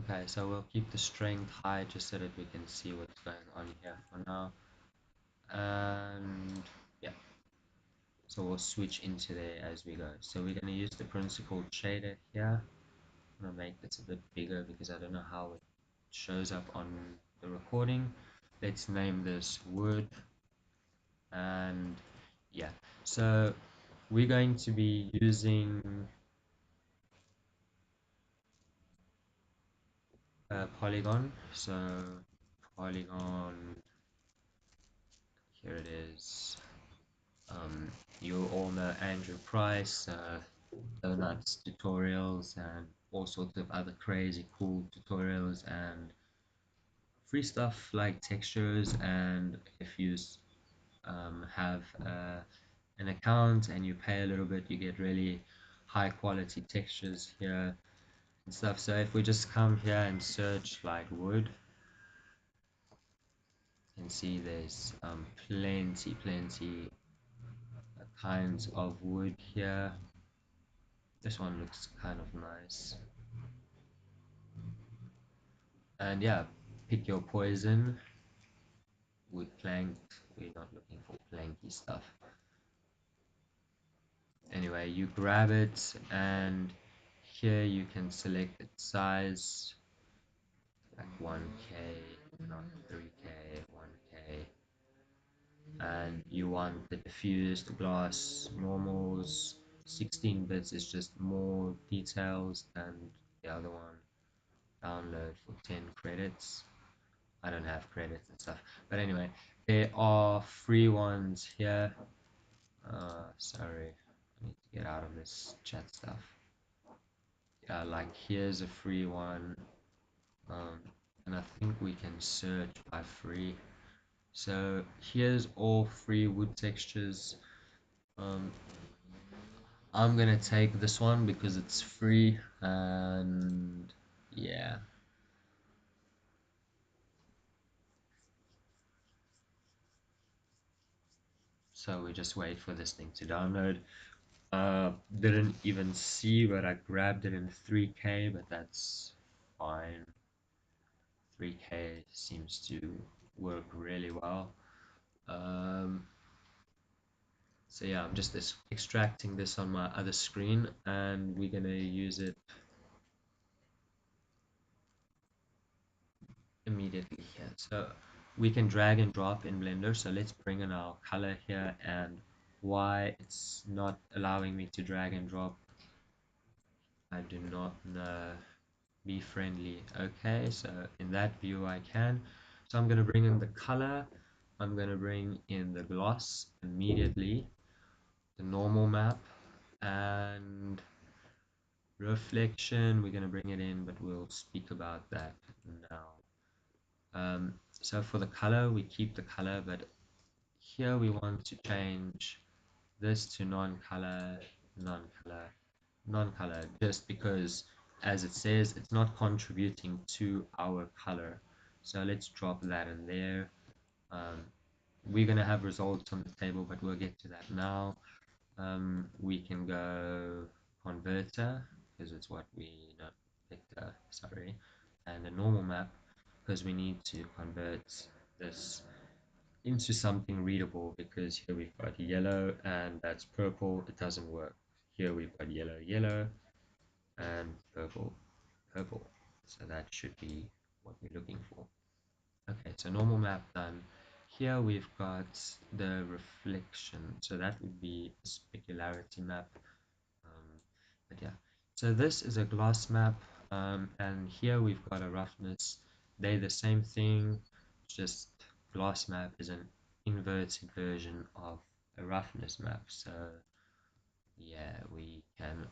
Okay, so we'll keep the strength high just so that we can see what's going on here for now. And yeah, so we'll switch into there as we go. So we're going to use the principled shader here. I'm going to make this a bit bigger because I don't know how it shows up on the recording. Let's name this wood. And yeah, so we're going to be using polygon. So polygon, here it is. You all know Andrew Price, donuts tutorials, and all sorts of other crazy cool tutorials and free stuff like textures. And if you have an account and you pay a little bit, you get really high quality textures here and stuff. So if we just come here and search like wood, you can see there's plenty kinds of wood here. This one looks kind of nice. And yeah, pick your poison. Wood plank, we're not looking for planky stuff. Anyway, you grab it and here you can select its size, like 1k, not 3k, 1k. And you want the diffused glass normals. 16 bits is just more details than the other one. Download for 10 credits. I don't have credits and stuff, but anyway, there are free ones here. Sorry, I need to get out of this chat stuff. Like here's a free one, um, and I think we can search by free. So here's all free wood textures. um, I'm gonna take this one because it's free, and yeah, so we just wait for this thing to download. Didn't even see, but I grabbed it in 3K, but that's fine. 3K seems to work really well. um, So yeah, I'm just extracting this on my other screen, and we're gonna use it immediately here. So we can drag and drop in Blender. So let's bring in our color here, and why it's not allowing me to drag and drop, I do not know. Be friendly. Okay, so in that view I can. So I'm gonna bring in the color. I'm gonna bring in the gloss immediately, the normal map, and reflection, we're going to bring it in, but we'll speak about that now. So for the color, we keep the color, but here we want to change this to non-color, non-color, non-color, just because, as it says, it's not contributing to our color. So let's drop that in there. Um, we're going to have results on the table, but we'll get to that now. We can go converter because it's what we know, vector, sorry, and a normal map because we need to convert this into something readable because here we've got yellow and that's purple. It doesn't work. Here we've got yellow, yellow, and purple, purple. So that should be what we're looking for. Okay, so normal map done. Here we've got the reflection. So that would be a specularity map. Um, but yeah, so this is a gloss map, and here we've got a roughness. They're the same thing, just gloss map is an inverted version of a roughness map. So yeah, we can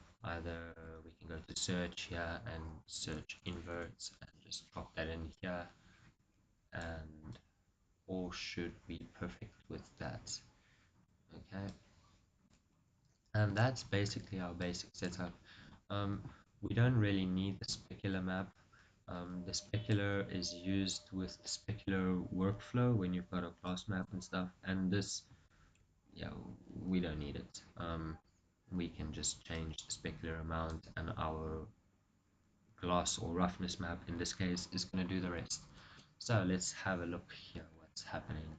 go to search here and search inverts and just drop that in here, and all should be perfect with that. Okay, and that's basically our basic setup. Um, we don't really need the specular map. The specular is used with the specular workflow when you've got a class map and stuff, and this, yeah, we don't need it. We can just change the specular amount, and our gloss or roughness map in this case is going to do the rest. So let's have a look here what's happening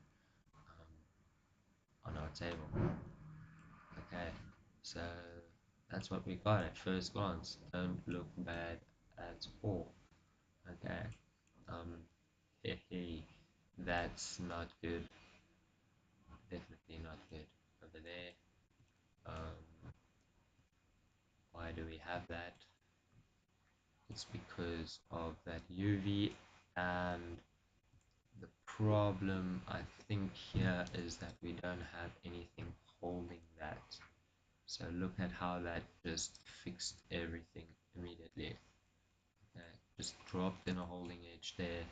on our table. Okay, so that's what we got at first glance. Don't look bad at all. Okay, um, hey, that's not good. Definitely not good. Over there, why do we have that? It's because of that UV, and the problem I think here is that we don't have anything holding that. So look at how that just fixed everything immediately. Okay, just dropped in a holding edge there,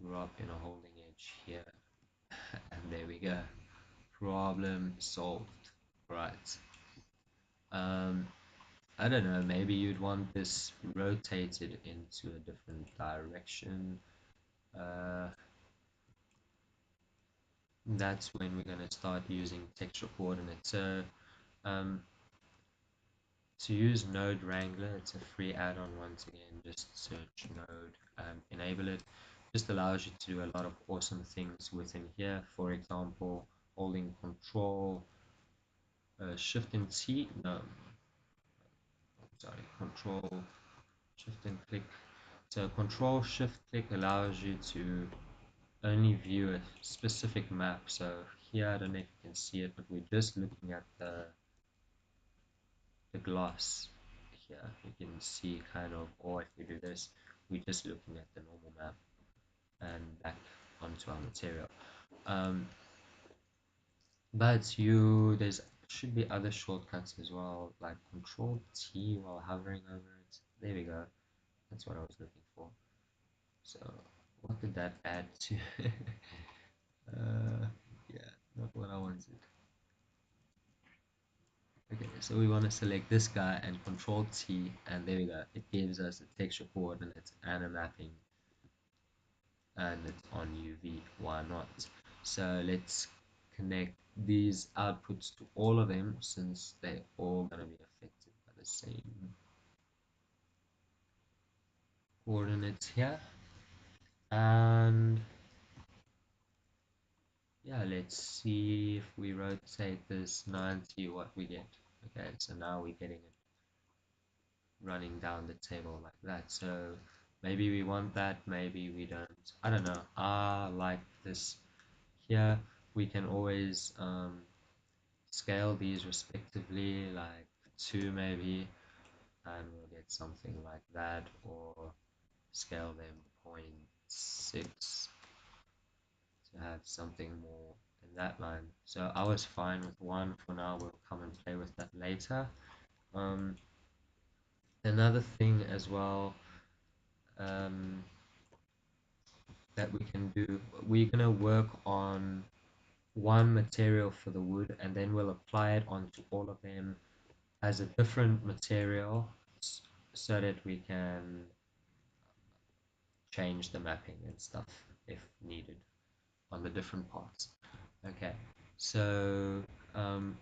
drop in a holding edge here, and there we go. Problem solved. Right. Um, I don't know, maybe you'd want this rotated into a different direction. Uh, that's when we're going to start using texture coordinates. So um, to use Node Wrangler, it's a free add-on once again. Just search Node and enable it. Just allows you to do a lot of awesome things within here. For example, holding Control, Shift and T. No, sorry, Control, Shift and click. So Control Shift click allows you to only view a specific map. So here, I don't know if you can see it, but we're just looking at the gloss here. You can see kind of, or if we do this, we're just looking at the normal map and back onto our material. Um, but there's should be other shortcuts as well, like Control T while hovering over it. There we go. That's what I was looking for. So what did that add to? Yeah, not what I wanted. Okay, so we want to select this guy and Control T, and there we go. It gives us a texture coordinates and a mapping, and it's on UV. Why not? So let's connect these outputs to all of them since they're all going to be affected by the same coordinates here. And yeah, let's see if we rotate this 90 what we get. Okay, so now we're getting it running down the table like that. So maybe we want that, maybe we don't. I don't know. I like this. Here we can always scale these respectively, like 2 maybe, and we'll get something like that, or scale them zero 0.6 to have something more in that line. So I was fine with 1 for now. We'll come and play with that later. Um, Another thing as well, um, that we can do, we're going to work on one material for the wood, and then we'll apply it onto all of them as a different material so that we can change the mapping and stuff if needed. on the different parts. Okay, so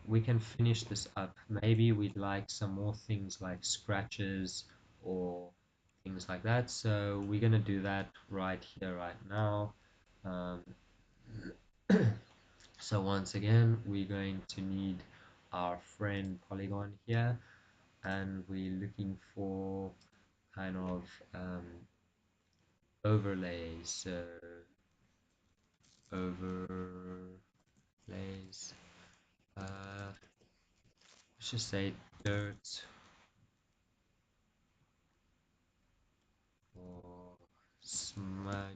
we can finish this up. Maybe we'd like some more things like scratches or things like that. So we're gonna do that right here, right now. Um, so once again, we're going to need our friend polygon here, and we're looking for kind of overlays. So overlays. Let's just say dirt or smudges.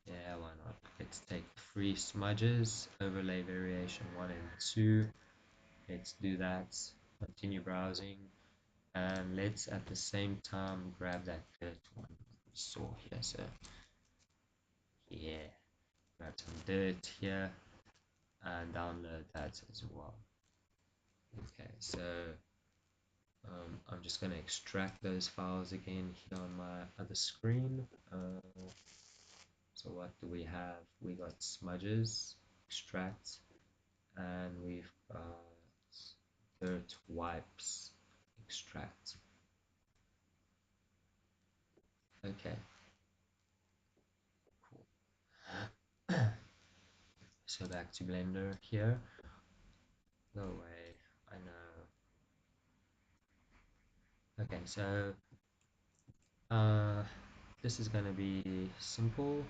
Yeah, why not? Let's take free smudges, overlay variation 1 and 2. Let's do that. Continue browsing. And let's at the same time grab that dirt one we saw here. So, yeah, grab some dirt here and download that as well. Okay, so I'm just going to extract those files again here on my other screen. So what do we have? We got smudges, extract, and we've got dirt wipes, extract. Okay, cool. So back to Blender here. No way, I know. Okay, so uh, this is gonna be simple.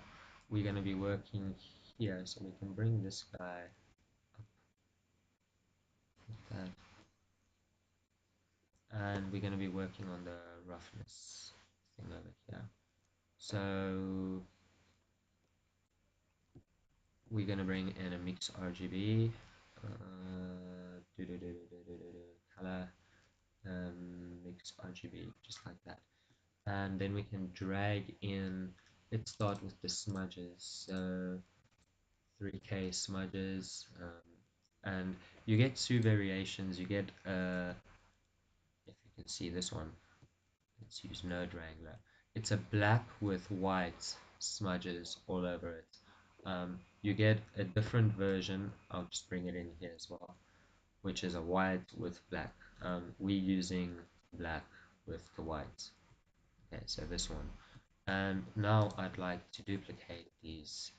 We're gonna be working here, so we can bring this guy up like that, and we're gonna be working on the roughness thing over here. So we're gonna bring in a mix RGB, color, mix RGB, just like that. And then we can drag in, let's start with the smudges. So 3K smudges, and you get two variations. You get, if you can see this one, let's use Node Wrangler. It's a black with white smudges all over it. You get a different version. I'll just bring it in here as well, which is a white with black. We're using black with the white. Okay, so this one. And now I'd like to duplicate these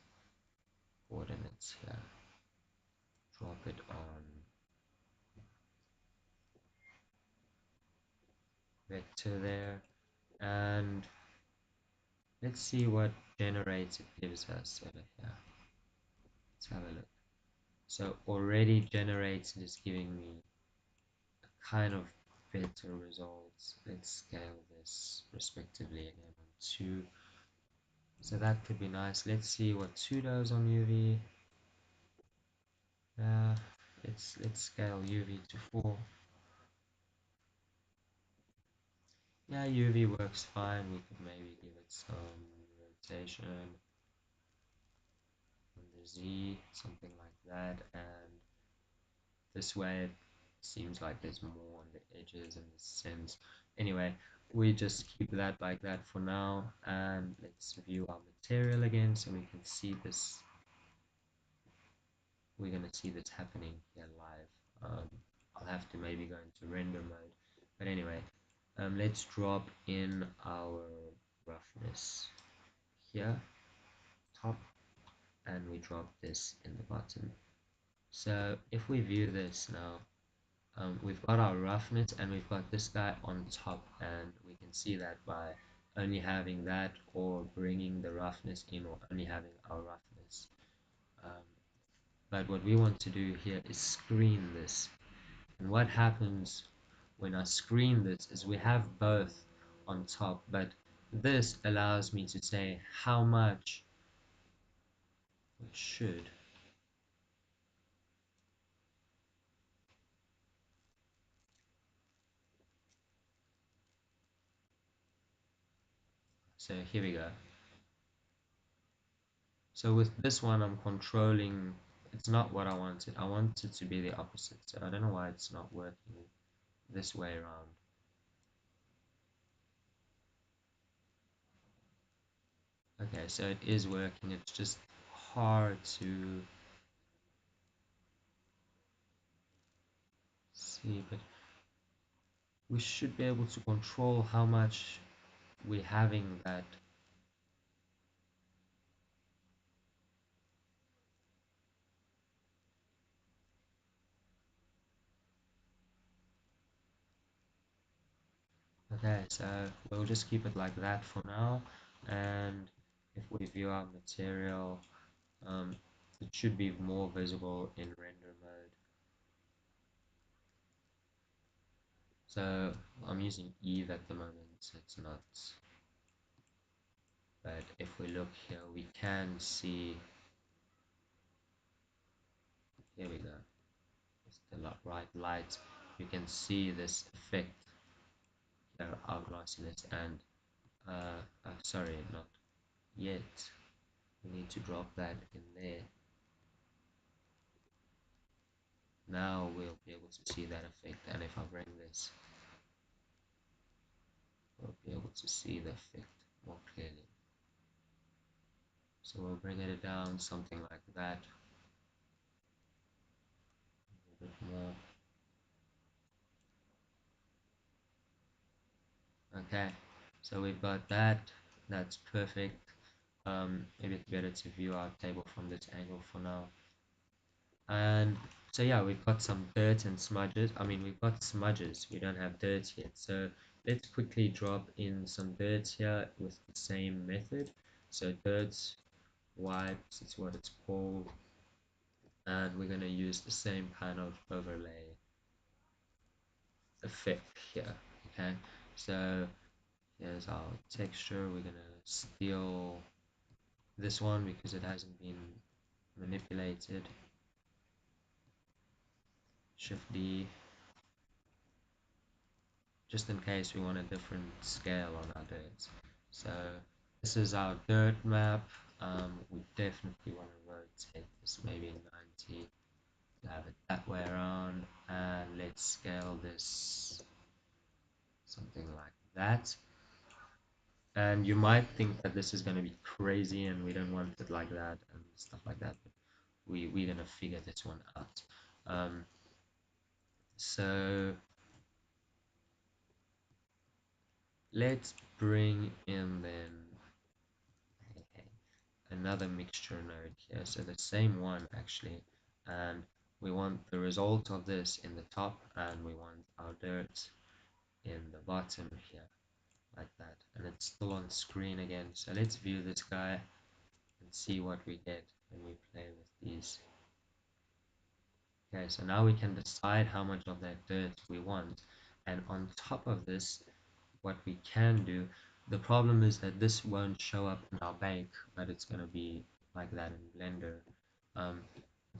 coordinates here. Drop it on vector there, and let's see what generates it gives us over here. Let's have a look. So already generated is giving me kind of better results. Let's scale this respectively again on 2. So that could be nice. Let's see what 2 does on UV. Let's scale UV to 4. Yeah, UV works fine. We could maybe give it some rotation on the Z, something like that, and this way it seems like there's more on the edges in this sense. Anyway, we just keep that like that for now, and let's view our material again so we can see this. We're going to see this happening here live. I'll have to maybe go into render mode, but anyway, let's drop in our roughness here, top, and we drop this in the bottom. So if we view this now, we've got our roughness and we've got this guy on top, and we can see that by only having that or bringing the roughness in or only having our roughness. But what we want to do here is screen this, and what happens when I screen this is we have both on top, but this allows me to say how much it should. So here we go. So with this one, I'm controlling, it's not what I wanted. I want it to be the opposite. So I don't know why it's not working this way around. Okay, so it is working. It's just hard to see, but we should be able to control how much we're having that. Okay, so we'll just keep it like that for now. And if we view our material, um, it should be more visible in render mode. So I'm using Eve at the moment, so it's not. But if we look here, we can see, here we go, it's the right light. You can see this effect here, our glossiness, and sorry, not yet. We need to drop that in there. Now we'll be able to see that effect, and if I bring this, we'll be able to see the effect more clearly. So we'll bring it down, something like that, a bit more. Okay, so we've got that. That's perfect. Maybe it's better to view our table from this angle for now. And so yeah, we've got some dirt and smudges. I mean, we've got smudges. We don't have dirt yet. So let's quickly drop in some dirt here with the same method. So dirt wipes, it's what it's called. And we're going to use the same kind of overlay effect here. Okay, so here's our texture. We're going to steal this one because it hasn't been manipulated. Shift D, just in case we want a different scale on our dirt. So this is our dirt map. We definitely want to rotate this maybe 90 to have it that way around, and let's scale this something like that. And you might think that this is going to be crazy and we don't want it like that and stuff like that, but we're going to figure this one out. So let's bring in then another mixture node here, so the same one actually, and we want the result of this in the top and we want our dirt in the bottom here, like that, and it's still on screen again. So let's view this guy and see what we get when we play with these. Okay, so now we can decide how much of that dirt we want, and on top of this, what we can do, the problem is that this won't show up in our bank, but it's going to be like that in Blender. Um,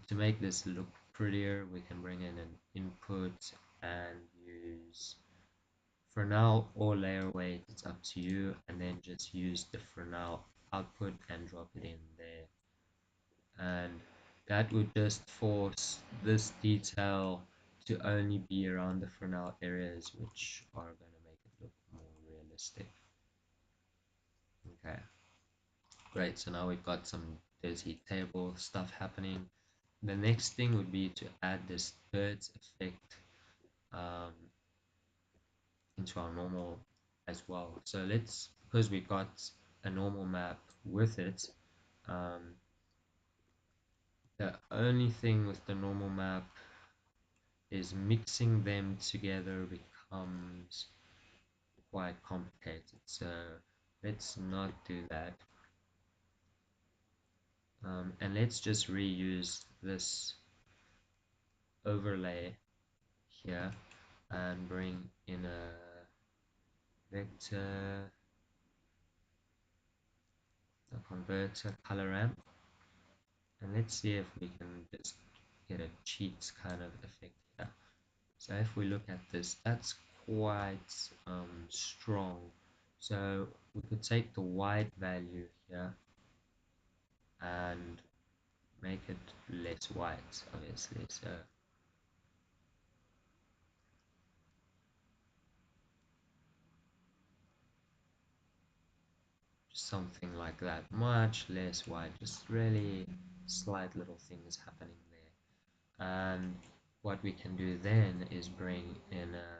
to make this look prettier, we can bring in an input and use, for now, or layer weight, it's up to you, and then just use the for now output and drop it in there. And that would just force this detail to only be around the for now areas, which are going to make it look more realistic. Okay, great. So now we've got some dirty table stuff happening. The next thing would be to add this birds effect um, into our normal as well. So let's, because we've got a normal map with it, um, the only thing with the normal map is mixing them together becomes quite complicated. So let's not do that. And let's just reuse this overlay here and bring in a vector, a converter color ramp, and let's see if we can just get a cheats kind of effect here. So if we look at this, that's quite strong. So we could take the white value here and make it less white, obviously. So just something like that, much less white, just really slight little things happening there. And what we can do then is bring in a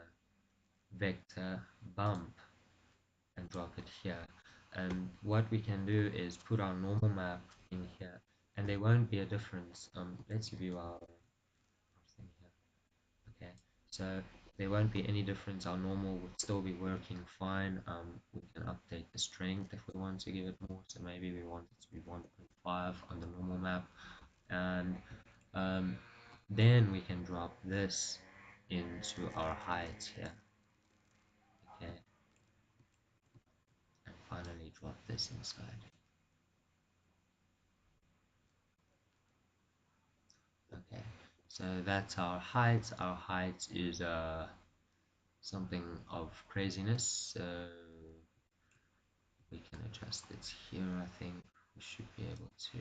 vector bump and drop it here. And what we can do is put our normal map in here, and there won't be a difference. Let's view our thing here. Okay, so there won't be any difference. Our normal would still be working fine. We can update the strength if we want to give it more. So maybe we want it to be 1.5 on the normal map, and um, then we can drop this into our height here. Okay, and finally drop this inside. Okay, so that's our height. Our height is something of craziness. So we can adjust it here. I think we should be able to,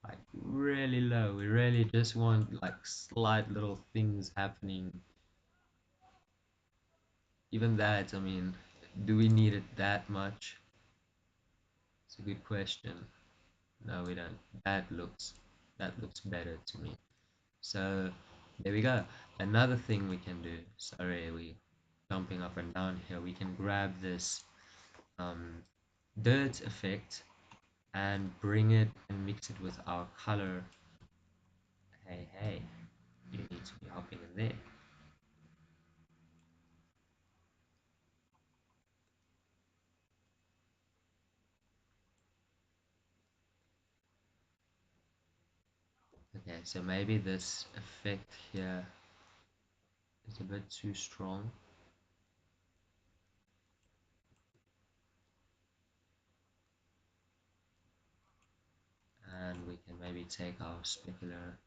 like, really low. We really just want like slight little things happening. Even that, I mean, do we need it that much? It's a good question. No, we don't. That looks better to me. So there we go. Another thing we can do. Sorry, we jumping up and down here. We can grab this um, dirt effect and bring it and mix it with our color. Hey, hey, you need to be hopping in there. Okay, so maybe this effect here is a bit too strong, and we can maybe take our specular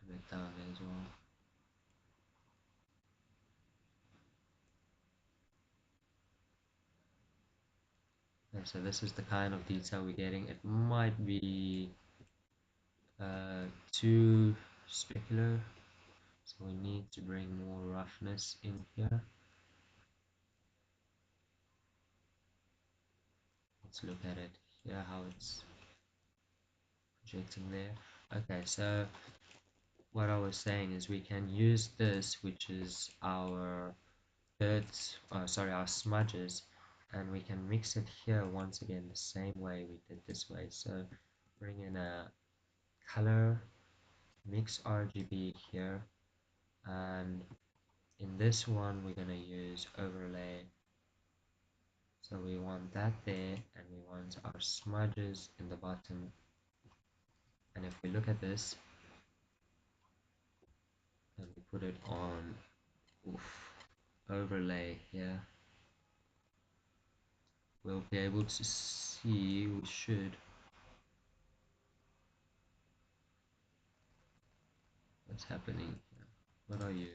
a bit down there as well. Okay, so this is the kind of detail we're getting. It might be too specular, so we need to bring more roughness in here. Let's look at it here, how it's projecting there. Okay, so what I was saying is we can use this, which is our dirt, sorry, our smudges, and we can mix it here once again the same way we did this way. So bring in a color, mix RGB here, and in this one we're going to use overlay. So we want that there, and we want our smudges in the bottom. And if we look at this and we put it on, oof, overlay here, we'll be able to see, we should, what's happening here. What are you?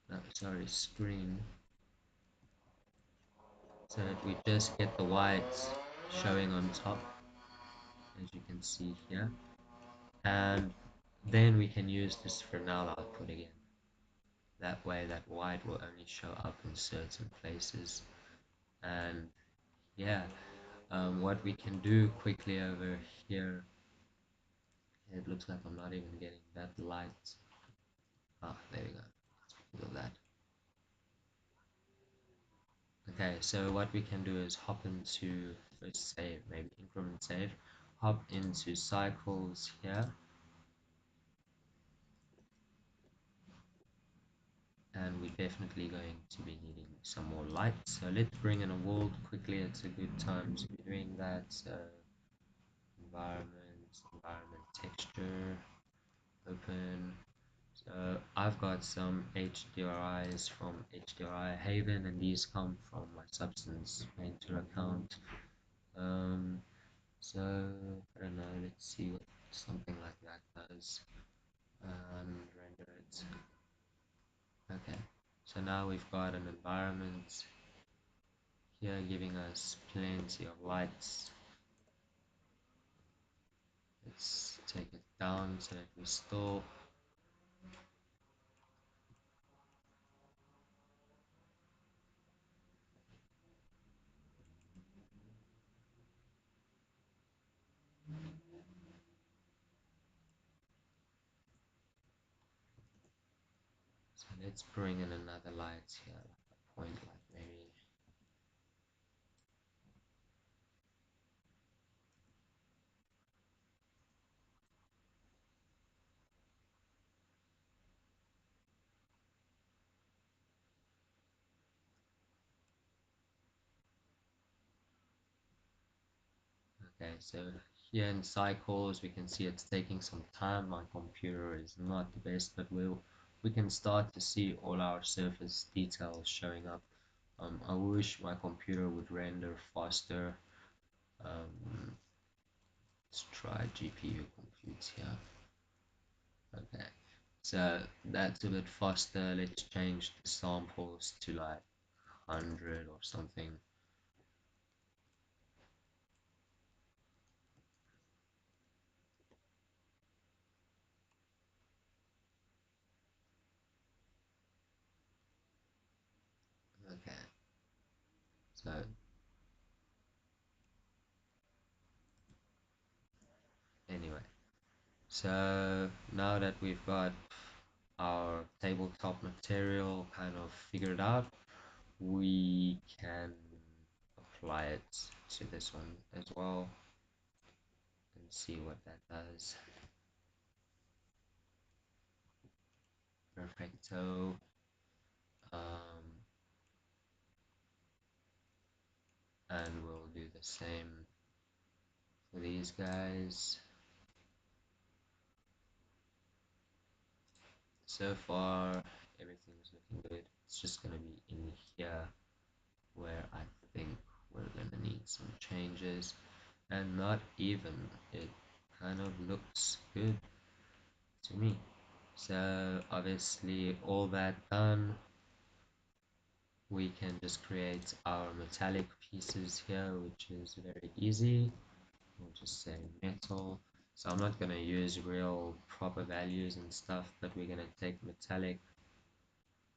No, sorry, screen. So that we just get the whites showing on top, as you can see here. And then we can use this Fresnel output again. That way that white will only show up in certain places. And yeah, what we can do quickly over here, it looks like I'm not even getting that light. Ah, there we go. Look at that. Okay, so what we can do is hop into first save, maybe increment save, hop into cycles here, and we're definitely going to be needing some more light. So let's bring in a world quickly. It's a good time to be doing that. So environment texture, open. So I've got some HDRIs from HDRI Haven, and these come from my Substance Painter account. Um, so I don't know. Let's see what something like that does, and render it. Okay. So now we've got an environment here giving us plenty of lights. Let's take it down so that we still. So let's bring in another light here, like a point light maybe. Okay, so here in cycles we can see it's taking some time. My computer is not the best, but we can start to see all our surface details showing up. I wish my computer would render faster. Let's try GPU compute here. Okay, so that's a bit faster. Let's change the samples to like 100 or something. Okay, so anyway, so now that we've got our tabletop material kind of figured out, we can apply it to this one as well and see what that does. Perfecto. Um, and we'll do the same for these guys. So far, everything's looking good. It's just gonna be in here where I think we're gonna need some changes, and not even, it kind of looks good to me. So obviously all that done, we can just create our metallic pieces here, which is very easy. We'll just say metal. So I'm not going to use real proper values and stuff, but we're going to take metallic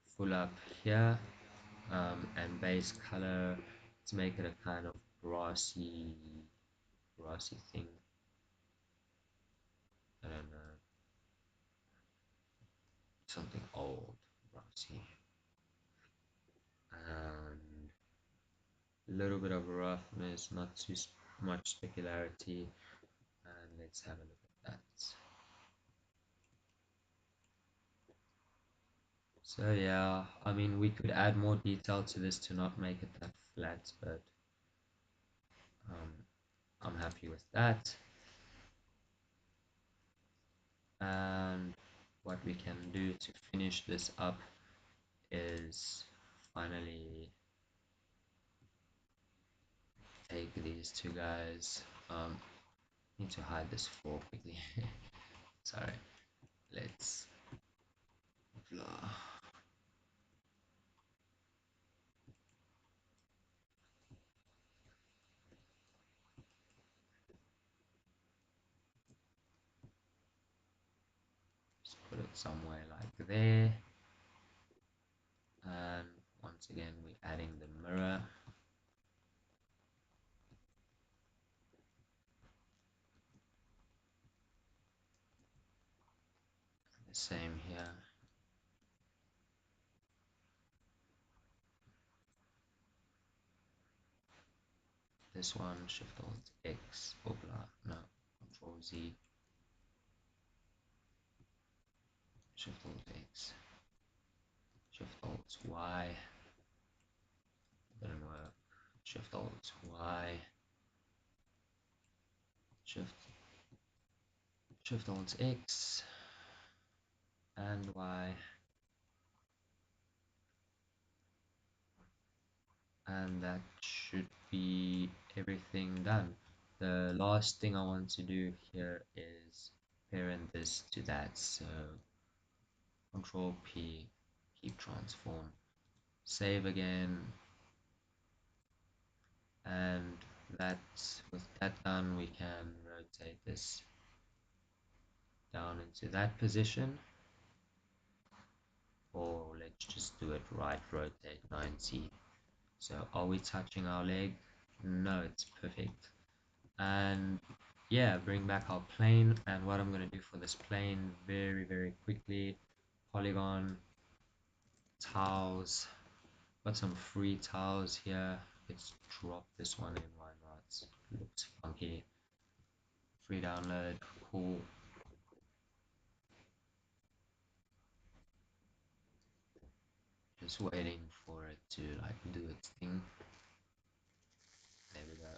full up here, and base color to make it a kind of grassy thing. I don't know, something old, grassy, and a little bit of roughness, not too much specularity, and let's have a look at that. So yeah, I mean we could add more detail to this to not make it that flat, but um, I'm happy with that. And what we can do to finish this up is finally take these two guys. Need to hide this floor quickly. Sorry. Let's blah. Just put it somewhere like there. And once again, we're adding the mirror. The same here. This one, Shift Alt X, oh blah, no, Control Z, Shift Alt X, Shift Alt Y, didn't work, Shift Alt Y, Shift Alt X, and Y, and that should be everything done. The last thing I want to do here is parent this to that, so Control P, keep transform, save again, and that with that done we can rotate this down into that position, or let's just do it right, rotate 90. So are we touching our leg? No, it's perfect. And yeah, bring back our plane. And what I'm going to do for this plane very quickly, polygon, tiles, got some free tiles here. Let's drop this one in, why not? It looks funky. Free download, cool. Just waiting for it to like do its thing. There we go.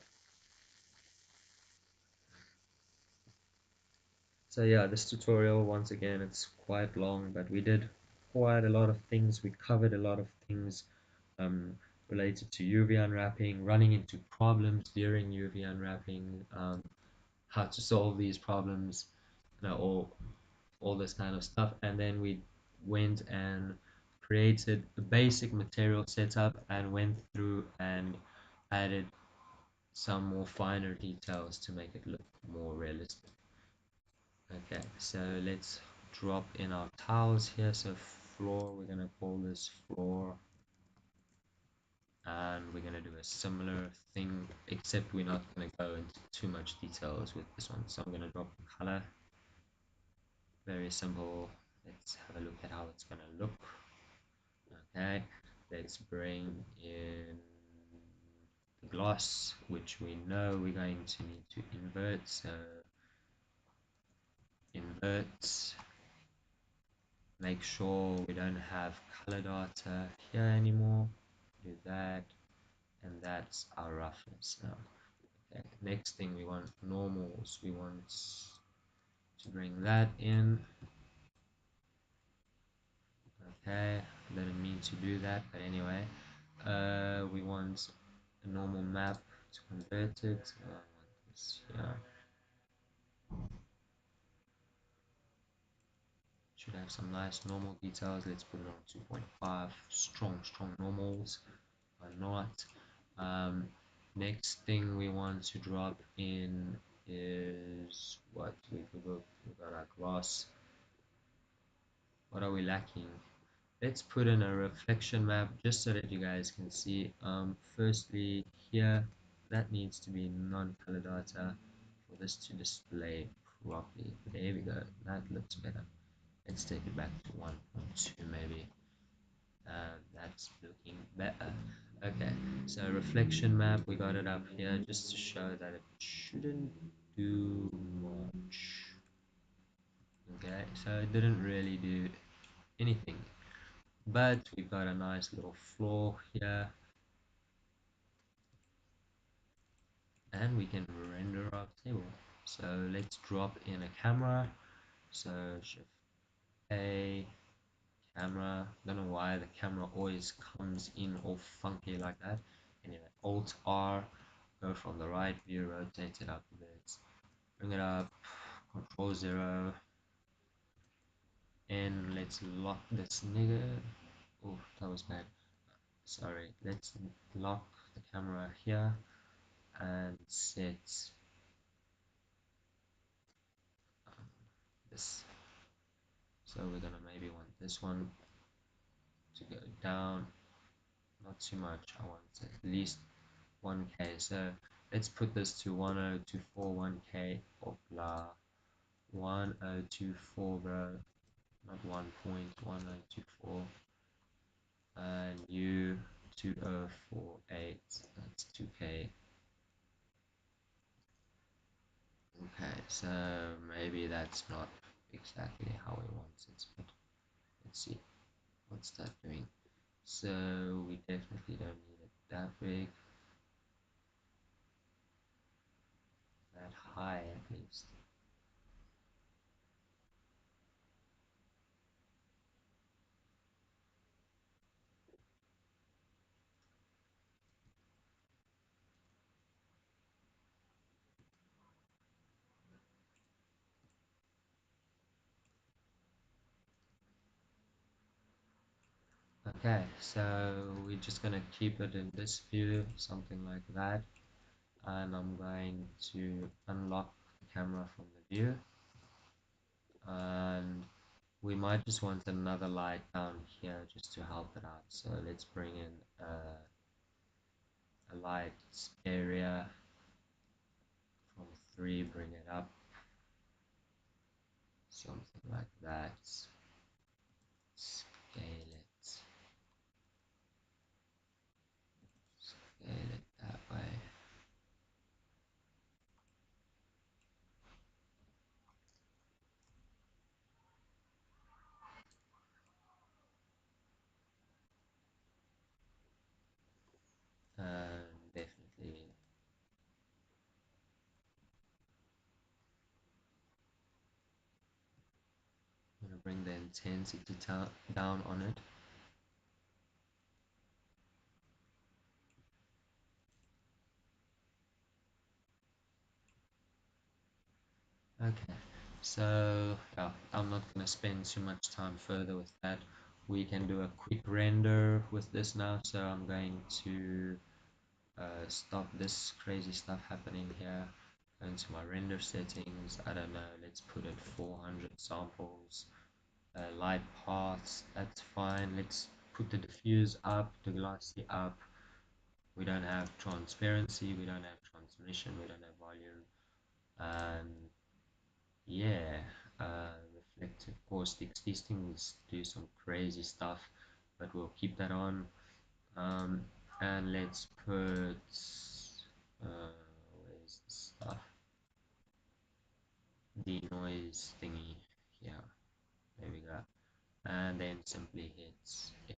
So yeah, this tutorial, once again, it's quite long, but we did quite a lot of things. We covered a lot of things um, related to UV unwrapping, running into problems during UV unwrapping, how to solve these problems, all this kind of stuff. And then we went and created a basic material setup and went through and added some more finer details to make it look more realistic. Okay, so let's drop in our tiles here. So floor, we're gonna call this floor, and we're gonna do a similar thing, except we're not gonna go into too much details with this one. So I'm gonna drop color, very simple. Let's have a look at how it's gonna look. Okay, let's bring in the gloss, which we know we're going to need to invert. So invert, make sure we don't have color data here anymore. Do that, and that's our roughness now. Okay, next thing, we want normals. We want to bring that in. Okay, didn't mean to do that, but anyway, we want a normal map to convert it. I want this here. Should have some nice normal details. Let's put it on 2.5. Strong normals. Why not? Um, Next thing we want to drop in is what we forgot. We got our glass. What are we lacking? Let's put in a reflection map just so that you guys can see. Firstly, here that needs to be non-color data for this to display properly. There we go. That looks better. Let's take it back to 1.2 maybe. That's looking better. Okay, so reflection map, we got it up here just to show that it shouldn't do much. Okay, so it didn't really do anything, but we've got a nice little floor here, and we can render our table. So let's drop in a camera. So shift A, camera. Don't know why the camera always comes in all funky like that. Anyway, Alt R, go from the right view, rotate it up a bit, bring it up, Control 0, and let's lock this nigga. Oh, that was bad. Sorry, let's lock the camera here and set this. So we're gonna maybe want this one to go down, not too much. I want at least 1K. So let's put this to 10241K or blah 1024, bro, not 1.1024, and U 2048, that's 2K. Okay, so maybe that's not exactly how we want it, but let's see what's that doing. So we definitely don't need it that big, that high at least. Okay, so we're just gonna keep it in this view, something like that, and I'm going to unlock the camera from the view. and we might just want another light down here just to help it out. So let's bring in a light area from 3, bring it up, something like that. Scale it, scale it that way. And definitely I'm going to bring the intensity down on it. Okay, so yeah, I'm not going to spend too much time further with that. We can do a quick render with this now, so I'm going to stop this crazy stuff happening here. Go into my render settings, I don't know, let's put it 400 samples, light paths, that's fine. Let's put the diffuse up, the glossy up. We don't have transparency, we don't have transmission, we don't have volume, and yeah, reflective caustics. These things do some crazy stuff, but we'll keep that on. Um, and let's put where's the stuff? The noise thingy. Yeah, there we go. And then simply hit